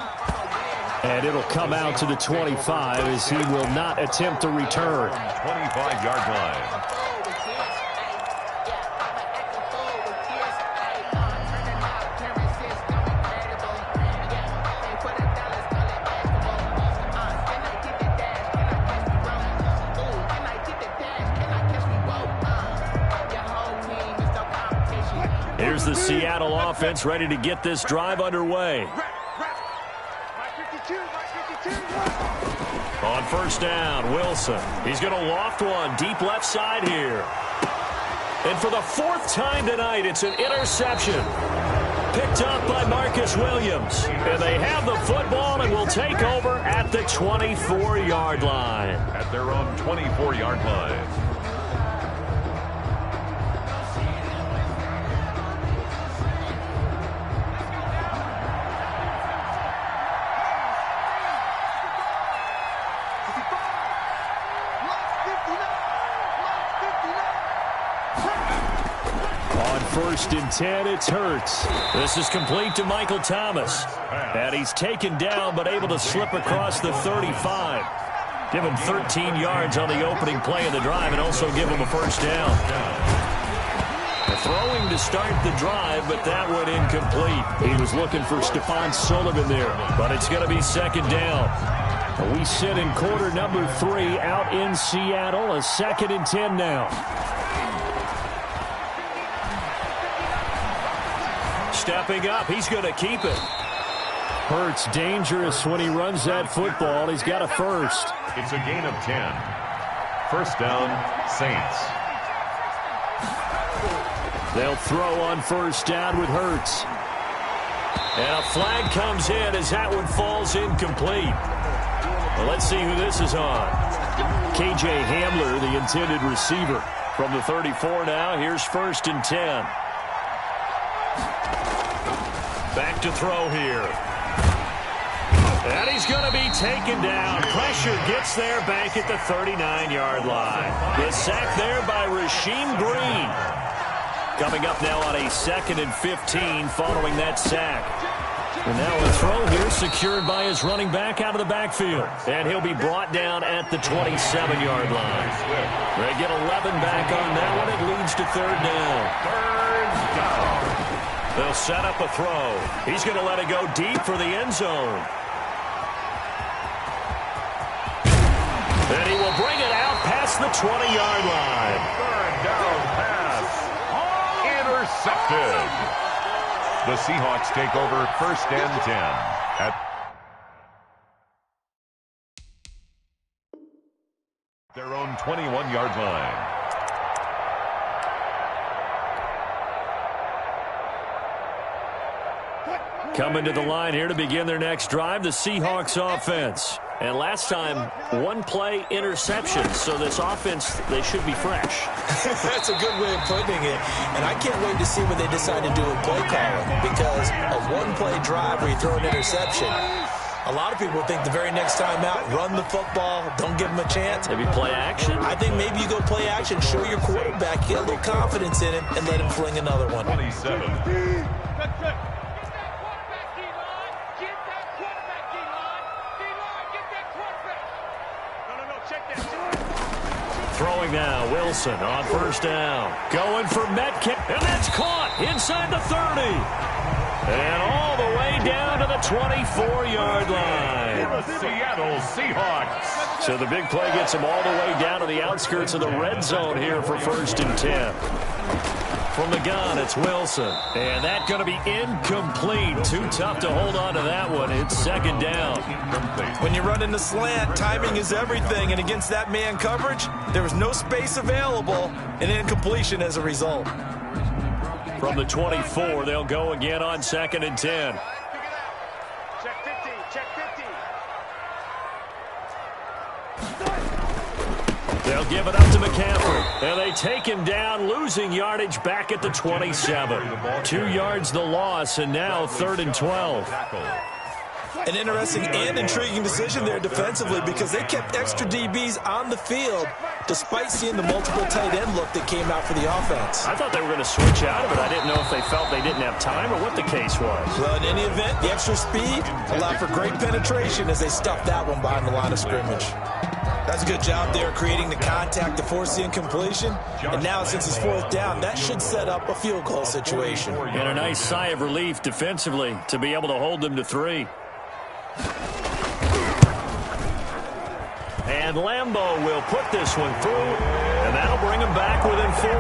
And it'll come out to the 25 as he will not attempt to return. 25-yard line. Here's the Seattle offense ready to get this drive underway. On first down, Wilson. He's going to loft one deep left side here. And for the fourth time tonight, it's an interception. Picked up by Marcus Williams. And they have the football and will take over at the 24-yard line. At their own 24-yard line. First and 10, it's Hurts. This is complete to Michael Thomas. And he's taken down but able to slip across the 35. Give him 13 yards on the opening play of the drive and also give him a first down. Throwing to start the drive, but that one incomplete. He was looking for Stephon Sullivan there, but it's going to be second down. We sit in quarter number 3 out in Seattle, a 2nd and 10 now. Stepping up, he's going to keep it. Hurts dangerous when he runs that football. He's got a first. It's a gain of 10. First down, Saints. They'll throw on first down with Hurts. And a flag comes in as that one falls incomplete. Well, let's see who this is on. KJ Hamler, the intended receiver. From the 34 now, here's first and 10. Back to throw here. And he's going to be taken down. Pressure gets there back at the 39-yard line. The sack there by Rasheem Green. Coming up now on a 2nd and 15 following that sack. And now a throw here secured by his running back out of the backfield. And he'll be brought down at the 27-yard line. They get 11 back on that one. It leads to third down. Third down. They'll set up a throw. He's going to let it go deep for the end zone. And he will bring it out past the 20-yard line. Third down pass. Intercepted. The Seahawks take over first and 10 at their own 21-yard line. Coming to the line here to begin their next drive, the Seahawks offense. And last time, one play interception. So this offense, they should be fresh. That's a good way of putting it. And I can't wait to see what they decide to do with play calling. Because a one-play drive where you throw an interception, a lot of people think the very next time out, run the football, don't give them a chance. Maybe play action? I think maybe you go play action, show your quarterback, get a little confidence in him, and let him fling another one. 27. Throwing now, Wilson on first down. Going for Metcalf, and that's caught inside the 30. down to the 24-yard line. The Seattle Seahawks. So the big play gets them all the way down to the outskirts of the red zone here for 1st and 10. From the gun, it's Wilson. And that's going to be incomplete. Too tough to hold on to that one. It's 2nd down. When you run in the slant, timing is everything. And against that man coverage, there was no space available, and incompletion as a result. From the 24, they'll go again on 2nd and 10. Check 15, check 15. They'll give it up to McCaffrey. And they take him down, losing yardage back at the 27. 2 yards the loss, and now 3rd and 12. An interesting and intriguing decision there defensively because they kept extra DBs on the field despite seeing the multiple tight end look that came out for the offense. I thought they were going to switch out of it. I didn't know if they felt they didn't have time or what the case was. Well, in any event, the extra speed allowed for great penetration as they stuffed that one behind the line of scrimmage. That's a good job there creating the contact to force the incompletion. And now since it's 4th down, that should set up a field goal situation. And a nice sigh of relief defensively to be able to hold them to 3. And Lambeau will put this one through, and that'll bring them back within 4.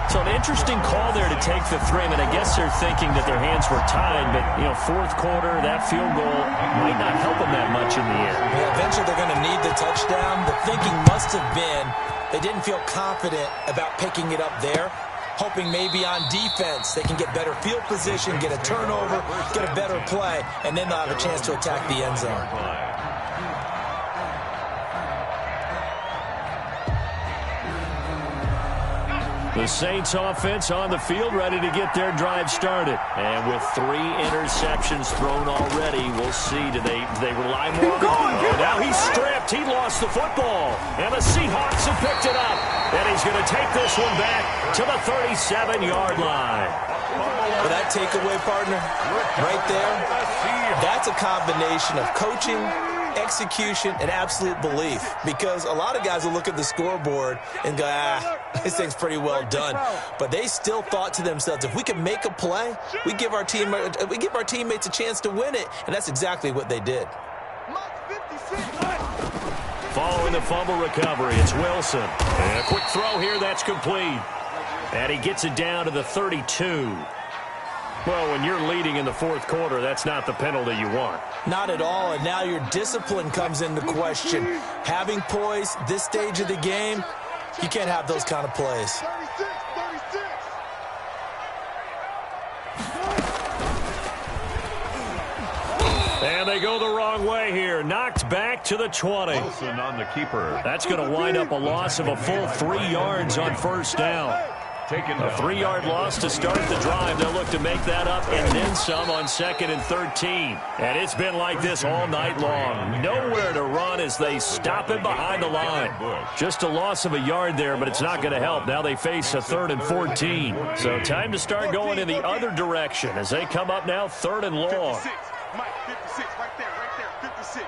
So an interesting call there to take the 3. I mean, I guess they're thinking that their hands were tied, but, 4th quarter, that field goal might not help them that much in the end. Yeah, eventually they're going to need the touchdown. The thinking must have been they didn't feel confident about picking it up there, hoping maybe on defense they can get better field position, get a turnover, get a better play, and then they'll have a chance to attack the end zone. The Saints offense on the field, ready to get their drive started. And with 3 interceptions thrown already, we'll see. Do they rely more on it? Now he's stripped. He lost the football. And the Seahawks have picked it up. And he's going to take this one back to the 37-yard line. For that takeaway, partner, right there, that's a combination of coaching, execution, and absolute belief. Because a lot of guys will look at the scoreboard and go, this thing's pretty well done. But they still thought to themselves, if we can make a play, we give our teammates a chance to win it. And that's exactly what they did. Following the fumble recovery, it's Wilson. And a quick throw here, that's complete. And he gets it down to the 32. Well, when you're leading in the 4th quarter, that's not the penalty you want. Not at all, and now your discipline comes into question. Having poise this stage of the game, you can't have those kind of plays. 36. And they go the wrong way here. Knocked back to the 20. Wilson on the keeper. That's going to wind up a loss of a full 3 yards on 1st down. A 3-yard loss to start the drive. They'll look to make that up and then some on 2nd and 13. And it's been like this all night long. Nowhere to run as they stop him behind the line. Just a loss of a yard there, but it's not going to help. Now they face a 3rd and 14. So time to start going in the other direction as they come up now 3rd and long. 56. Mike, 56. Right there. 56.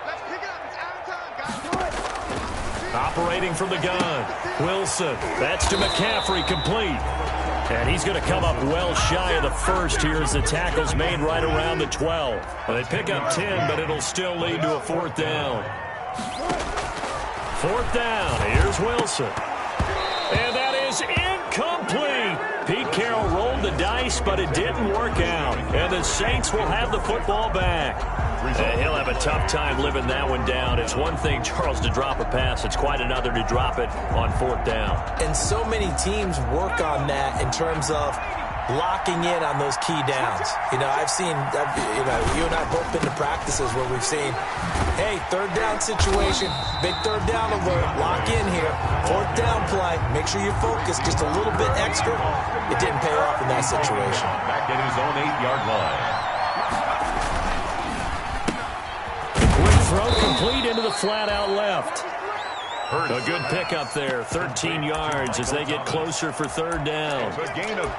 Let's pick it up. It's out of time, guys. Operating from the gun, Wilson. That's to McCaffrey, complete. And he's going to come up well shy of the 1st here as the tackle's made right around the 12. Well, they pick up 10, but it'll still lead to a 4th down. 4th down, here's Wilson. And that is incomplete. Pete Carroll rolled the dice, but it didn't work out. And the Saints will have the football back. And he'll have a tough time living that one down. It's one thing, Charles, to drop a pass. It's quite another to drop it on 4th down. And so many teams work on that in terms of locking in on those key downs. I've seen, you and I both been to practices where we've seen, hey, 3rd down situation, big 3rd down alert, lock in here, 4th down play, make sure you focus just a little bit extra. It didn't pay off in that situation. Back at his own 8-yard line. Throw complete into the flat out left. A good pickup there, 13 yards as they get closer for 3rd down.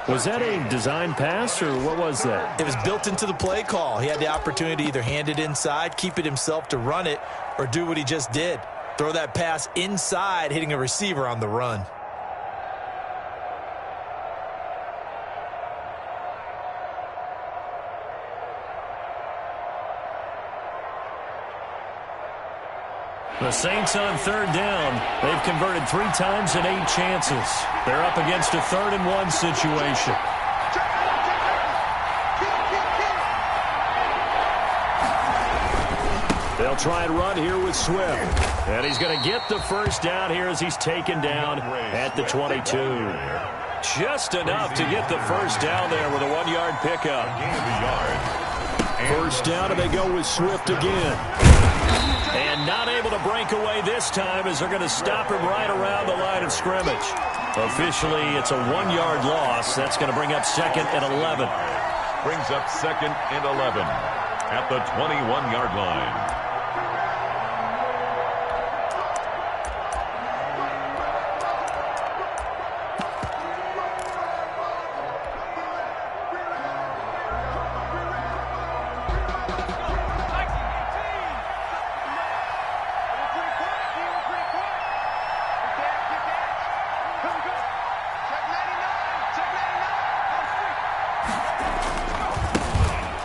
Was that a design pass or what was that? It was built into the play call. He had the opportunity to either hand it inside, keep it himself to run it, or do what he just did. Throw that pass inside, hitting a receiver on the run. The Saints on third down. They've converted 3 times in 8 chances. They're up against a 3rd-and-1 situation. They'll try and run here with Swift. And he's going to get the first down here as he's taken down at the 22. Just enough to get the first down there with a 1-yard pickup. First down, and they go with Swift again. And not able to break away this time as they're going to stop him right around the line of scrimmage. Officially, it's a 1-yard loss. That's going to bring up 2nd and 11. Brings up 2nd and 11 at the 21-yard line.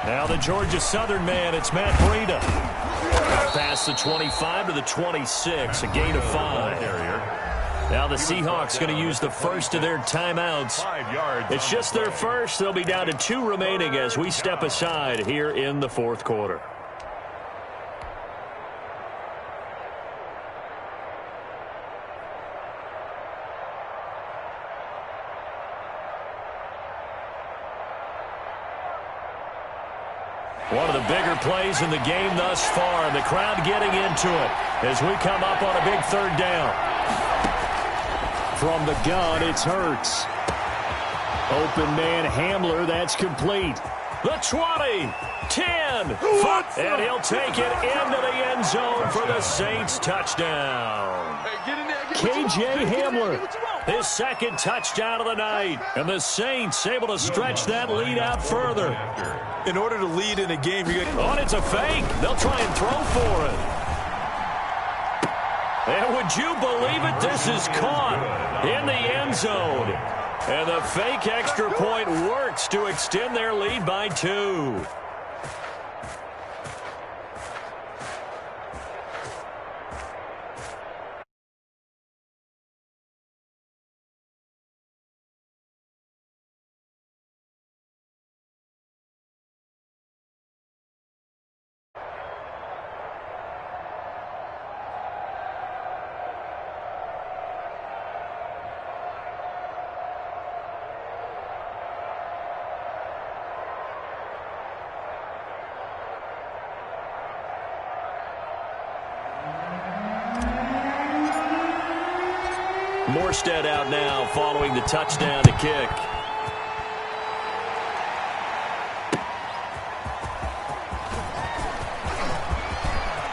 Now the Georgia Southern man, it's Matt Breida. Past the 25 to the 26, a gain of 5. Now the Seahawks going to use the first of their timeouts. It's just their first. They'll be down to 2 remaining as we step aside here in the 4th quarter. One of the bigger plays in the game thus far, and the crowd getting into it as we come up on a big 3rd down. From the gun, it's Hurts. Open man Hamler, that's complete. The 20, 10, and he'll take it into the end zone for the Saints touchdown. KJ Hamler, his 2nd touchdown of the night, and the Saints able to stretch that lead out further. In order to lead in a game, you get on. It's a fake. They'll try and throw for it. And would you believe it? This is caught in the end zone. And the fake extra point works to extend their lead by 2. Morstead out now following the touchdown to kick.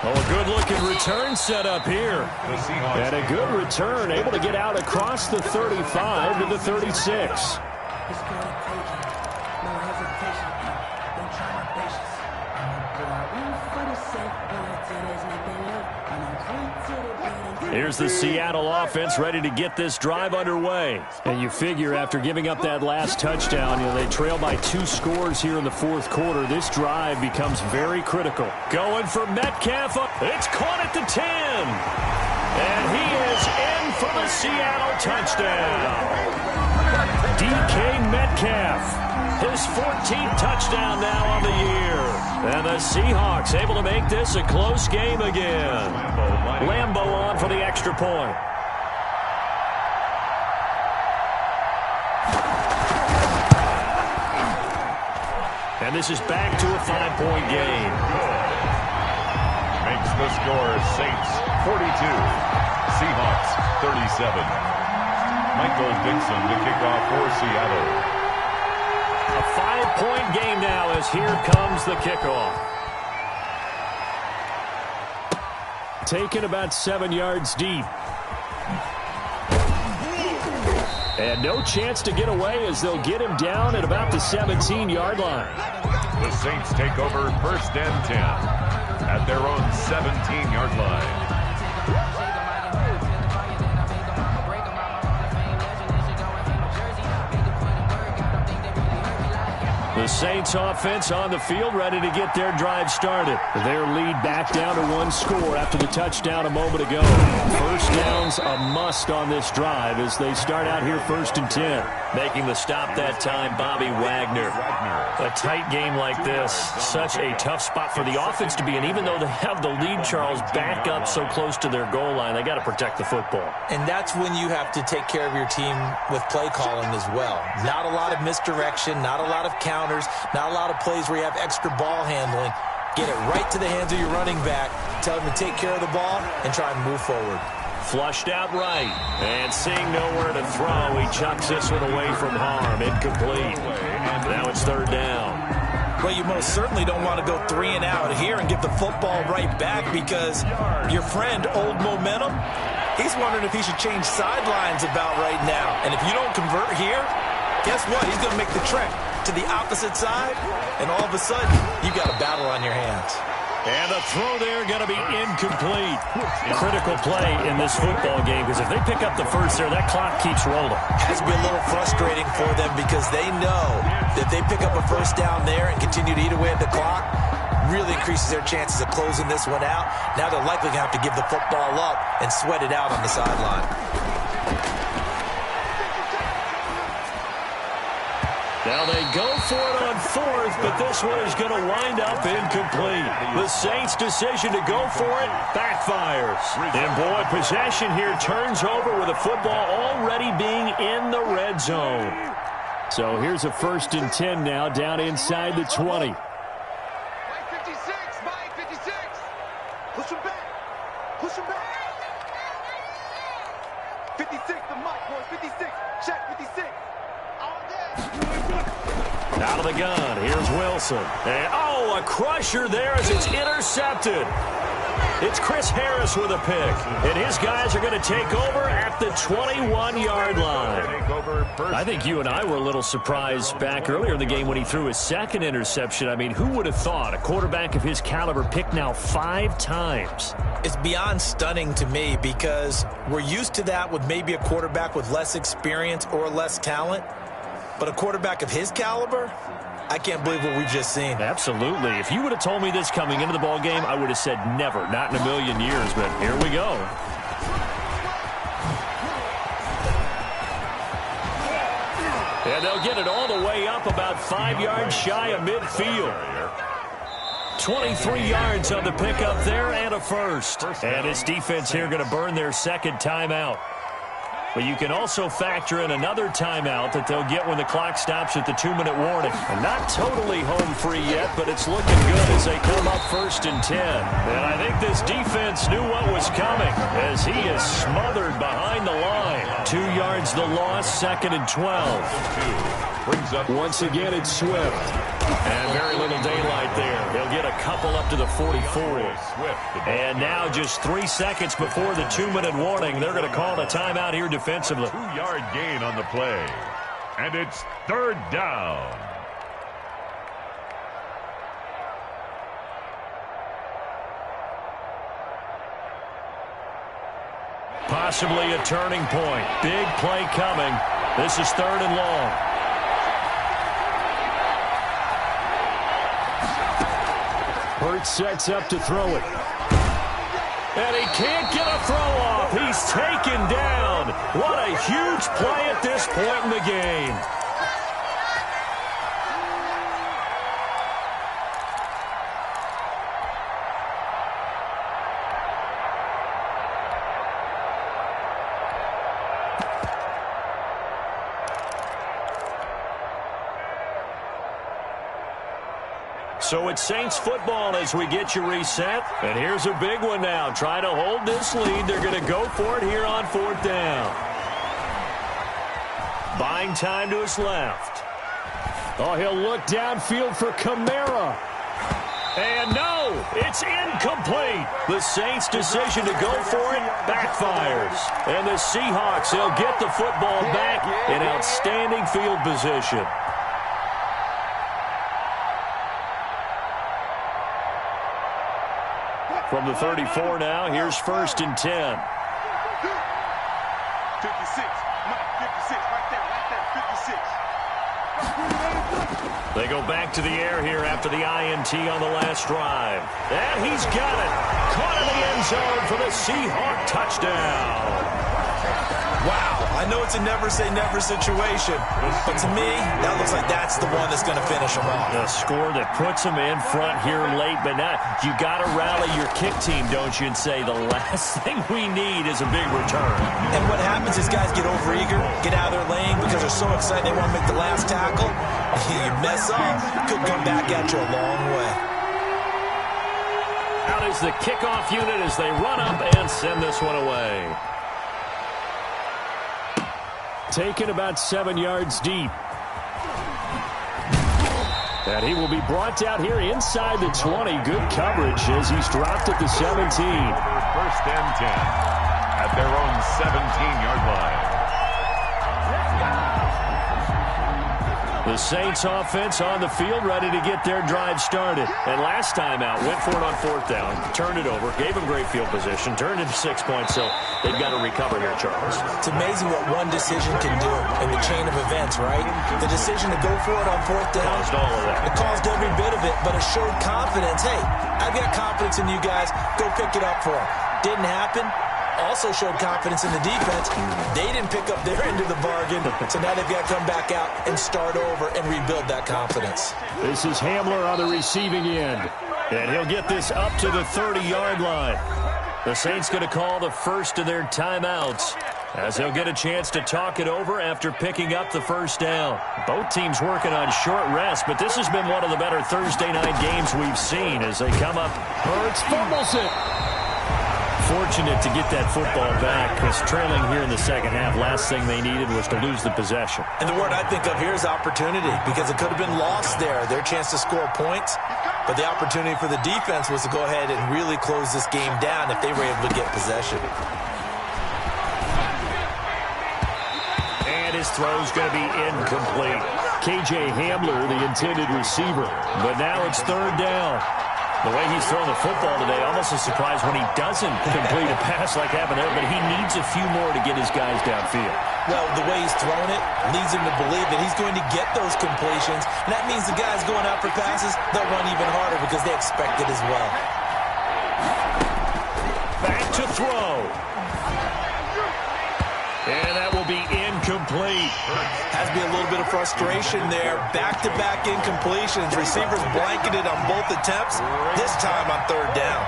Oh, a good-looking return set up here. And a good return, able to get out across the 35 to the 36. Here's the Seattle offense ready to get this drive underway. And you figure after giving up that last touchdown, they trail by 2 scores here in the 4th quarter. This drive becomes very critical. Going for Metcalf. It's caught at the 10. And he is in for the Seattle touchdown. DK Metcalf. His 14th touchdown now on the year. And the Seahawks able to make this a close game again. Lambeau on for the extra point. And this is back to a 5-point game. Makes the score Saints 42, Seahawks 37. Michael Dixon to kick off for Seattle. A 5-point game now as here comes the kickoff. Taken about 7 yards deep. And no chance to get away as they'll get him down at about the 17-yard line. The Saints take over 1st and 10 at their own 17-yard line. The Saints offense on the field, ready to get their drive started. Their lead back down to 1 score after the touchdown a moment ago. First down's a must on this drive as they start out here 1st and 10. Making the stop that time, Bobby Wagner. A tight game like this, such a tough spot for the offense to be in. Even though they have the lead, Charles, back up so close to their goal line, they got to protect the football. And that's when you have to take care of your team with play calling as well. Not a lot of misdirection, not a lot of counters, not a lot of plays where you have extra ball handling. Get it right to the hands of your running back, tell him to take care of the ball, and try and move forward. Flushed out right, and seeing nowhere to throw, he chucks this one away from harm. Incomplete. Now it's 3rd down. Well, you most certainly don't want to go 3 and out here and get the football right back because your friend, Old Momentum, he's wondering if he should change sidelines about right now. And if you don't convert here, guess what? He's going to make the trek to the opposite side, and all of a sudden, you got a battle on your hands. And the throw there going to be incomplete. Critical play in this football game because if they pick up the first there, that clock keeps rolling. Has to be a little frustrating for them because they know that they pick up a first down there and continue to eat away at the clock, really increases their chances of closing this one out. Now they're likely going to have to give the football up and sweat it out on the sideline. Now they go for it on 4th, but this one is going to wind up incomplete. The Saints' decision to go for it backfires. And boy, possession here turns over with the football already being in the red zone. So here's a 1st and 10 now down inside the 20. Mike 56, Mike 56. Push him back. Push him back. 56 to Mike, boys. 56. Check 56. All day. Out of the gun, here's Wilson. And, a crusher there as it's intercepted. It's Chris Harris with a pick. And his guys are going to take over at the 21-yard line. I think you and I were a little surprised back earlier in the game when he threw his 2nd interception. I mean, who would have thought a quarterback of his caliber picked now 5 times? It's beyond stunning to me because we're used to that with maybe a quarterback with less experience or less talent. But a quarterback of his caliber, I can't believe what we've just seen. Absolutely. If you would have told me this coming into the ball game, I would have said never, not in a million years. But here we go. And they'll get it all the way up about 5 yards shy of midfield. 23 yards on the pickup there and a first. And his defense here going to burn their 2nd timeout. But you can also factor in another timeout that they'll get when the clock stops at the 2-minute warning. And not totally home free yet, but it's looking good as they come up 1st and 10. And I think this defense knew what was coming as he is smothered behind the line. 2 yards the loss, 2nd and 12. Once again, it's Swift. And very little daylight there. They'll get a couple up to the 44. And now just 3 seconds before the 2-minute warning, they're going to call a timeout here defensively. 2-yard gain on the play. And it's 3rd down. Possibly a turning point. Big play coming. This is 3rd and long. Hurts sets up to throw it. And he can't get a throw off. He's taken down. What a huge play at this point in the game. So it's Saints football as we get you reset. And here's a big one now. Trying to hold this lead. They're going to go for it here on 4th down. Buying time to his left. Oh, he'll look downfield for Kamara. And no, it's incomplete. The Saints' decision to go for it backfires. And the Seahawks, they'll get the football back in outstanding field position. From the 34 now, here's 1st and 10. 56. Mike, 56. Right there, 56. They go back to the air here after the INT on the last drive. And he's got it. Caught in the end zone for the Seahawks touchdown. Wow, I know it's a never-say-never situation, but to me, that looks like that's the one that's going to finish them off. The score that puts them in front here late, but now you got to rally your kick team, don't you, and say the last thing we need is a big return. And what happens is guys get overeager, get out of their lane because they're so excited they want to make the last tackle. You mess up, could come back at you a long way. Out is the kickoff unit as they run up and send this one away. Taken about 7 yards deep. And he will be brought down here inside the 20. Good coverage as he's dropped at the 17. First and 10 at their own 17-yard line. The Saints offense on the field, ready to get their drive started. And last time out, went for it on 4th down, turned it over, gave them great field position, turned it to 6 points, so they've got to recover here, Charles. It's amazing what one decision can do in the chain of events, right? The decision to go for it on 4th down. Caused all of that. It caused every bit of it, but it showed confidence. Hey, I've got confidence in you guys. Go pick it up for them. Didn't happen. Also showed confidence in the defense. They didn't pick up their end of the bargain, so now they've got to come back out and start over and rebuild that confidence. This is Hamler on the receiving end, and he'll get this up to the 30-yard line. The Saints going to call the first of their timeouts as they'll get a chance to talk it over after picking up the first down. Both teams working on short rest, but this has been one of the better Thursday night games we've seen as they come up. Hurts fumbles it. Fortunate to get that football back because trailing here in the second half, last thing they needed was to lose the possession. And the word I think of here is opportunity because it could have been lost there, their chance to score points. But the opportunity for the defense was to go ahead and really close this game down if they were able to get possession. And his throw's going to be incomplete. KJ Hamler, the intended receiver. But now it's 3rd down. The way he's throwing the football today, almost a surprise when he doesn't complete a pass like happened there, but he needs a few more to get his guys downfield. Well, the way he's throwing it leads him to believe that he's going to get those completions, and that means the guys going out for passes, they'll run even harder because they expect it as well. Back to throw. And that will be incomplete. Has to be a little bit of frustration there. Back-to-back incompletions. Receivers blanketed on both attempts, this time on 3rd down.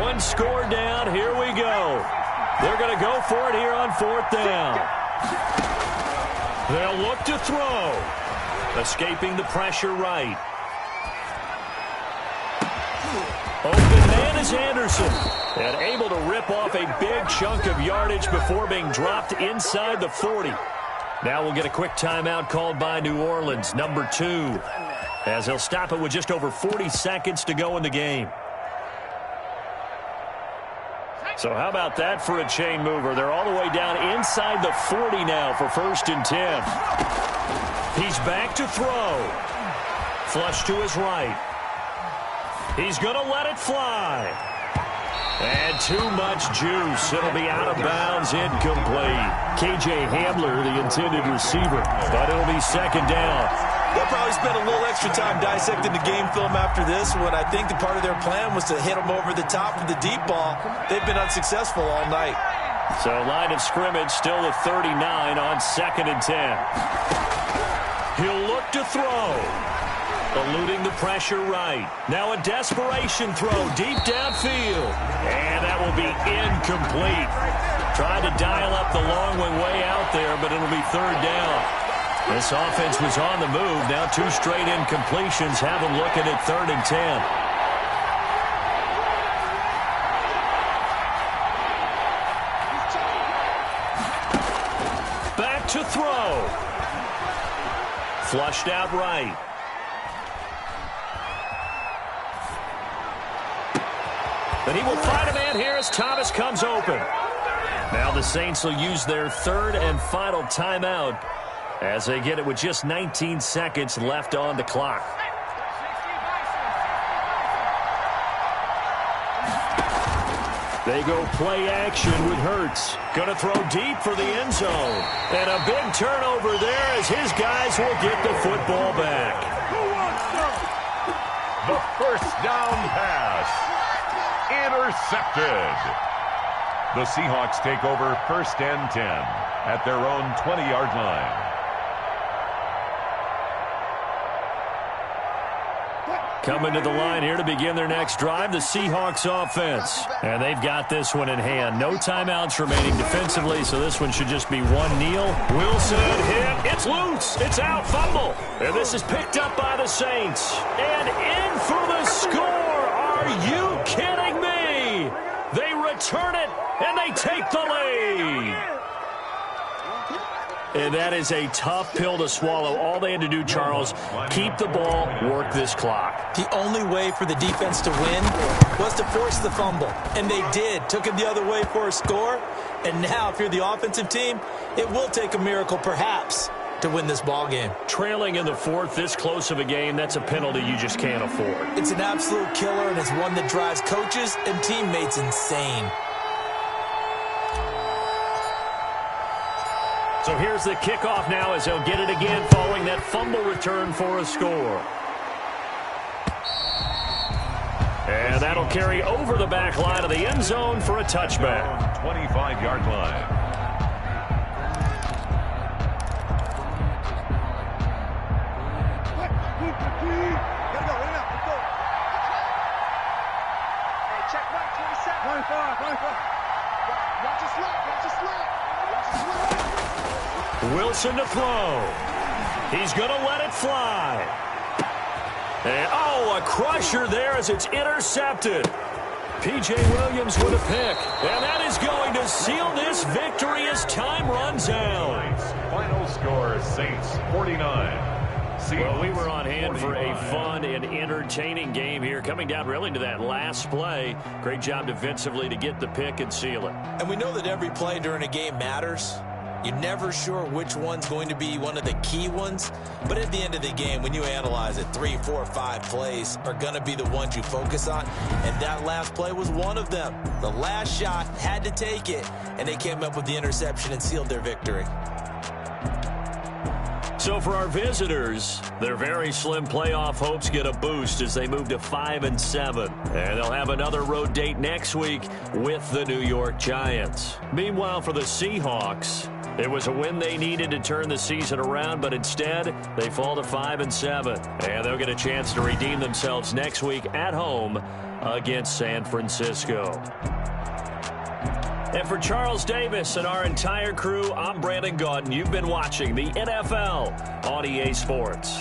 One score down. Here we go. They're going to go for it here on 4th down. They'll look to throw. Escaping the pressure right. Open man is Anderson. And able to rip off a big chunk of yardage before being dropped inside the 40. Now we'll get a quick timeout called by New Orleans, number 2. As they'll stop it with just over 40 seconds to go in the game. So how about that for a chain mover? They're all the way down inside the 40 now for 1st and 10. He's back to throw. Flush to his right. He's going to let it fly. And too much juice. It'll be out of bounds, incomplete. KJ Hamler, the intended receiver, but it'll be 2nd down. They'll probably spend a little extra time dissecting the game film after this one. I think the part of their plan was to hit them over the top of the deep ball. They've been unsuccessful all night. So line of scrimmage still at 39 on 2nd and 10. He'll look to throw. Eluding the pressure right. Now a desperation throw deep downfield. And that will be incomplete. Tried to dial up the long one way out there, but it'll be 3rd down. This offense was on the move. Now 2 straight incompletions have them looking at 3rd and 10. Back to throw. Flushed out right. And he will find a man here as Thomas comes open. Now the Saints will use their 3rd and final timeout as they get it with just 19 seconds left on the clock. They go play action with Hurts. Going to throw deep for the end zone. And a big turnover there as his guys will get the football back. The first down pass. Intercepted. The Seahawks take over 1st and 10 at their own 20-yard line. Coming to the line here to begin their next drive, the Seahawks offense. And they've got this one in hand. No timeouts remaining defensively, so this one should just be one kneel. Wilson hit. It's loose. It's out. Fumble. And this is picked up by the Saints. And in for the score. Are you kidding me? They return it, and they take the lead. And that is a tough pill to swallow. All they had to do, Charles, keep the ball, work this clock. The only way for the defense to win was to force the fumble. And they did. Took it the other way for a score. And now, if you're the offensive team, it will take a miracle, perhaps, to win this ball game. Trailing in the 4th, this close of a game, that's a penalty you just can't afford. It's an absolute killer, and it's one that drives coaches and teammates insane. So here's the kickoff now as they'll get it again following that fumble return for a score. And that'll carry over the back line of the end zone for a touchback. 25-yard line. Check right, 27. 25. Watch your slip. Watch your slip. Wilson to throw. He's going to let it fly. And, a crusher there as it's intercepted. P.J. Williams with a pick. And that is going to seal this victory as time runs out. Final score, Saints 49. Well, we were on hand for a fun and entertaining game here. Coming down really to that last play. Great job defensively to get the pick and seal it. And we know that every play during a game matters. You're never sure which one's going to be one of the key ones. But at the end of the game, when you analyze it, 3, 4, 5 plays are going to be the ones you focus on. And that last play was one of them. The last shot had to take it, and they came up with the interception and sealed their victory. So for our visitors, their very slim playoff hopes get a boost as they move to 5-7. And they'll have another road date next week with the New York Giants. Meanwhile, for the Seahawks, it was a win they needed to turn the season around, but instead, they fall to 5-7. And they'll get a chance to redeem themselves next week at home against San Francisco. And for Charles Davis and our entire crew, I'm Brandon Gaudin. You've been watching the NFL on EA Sports.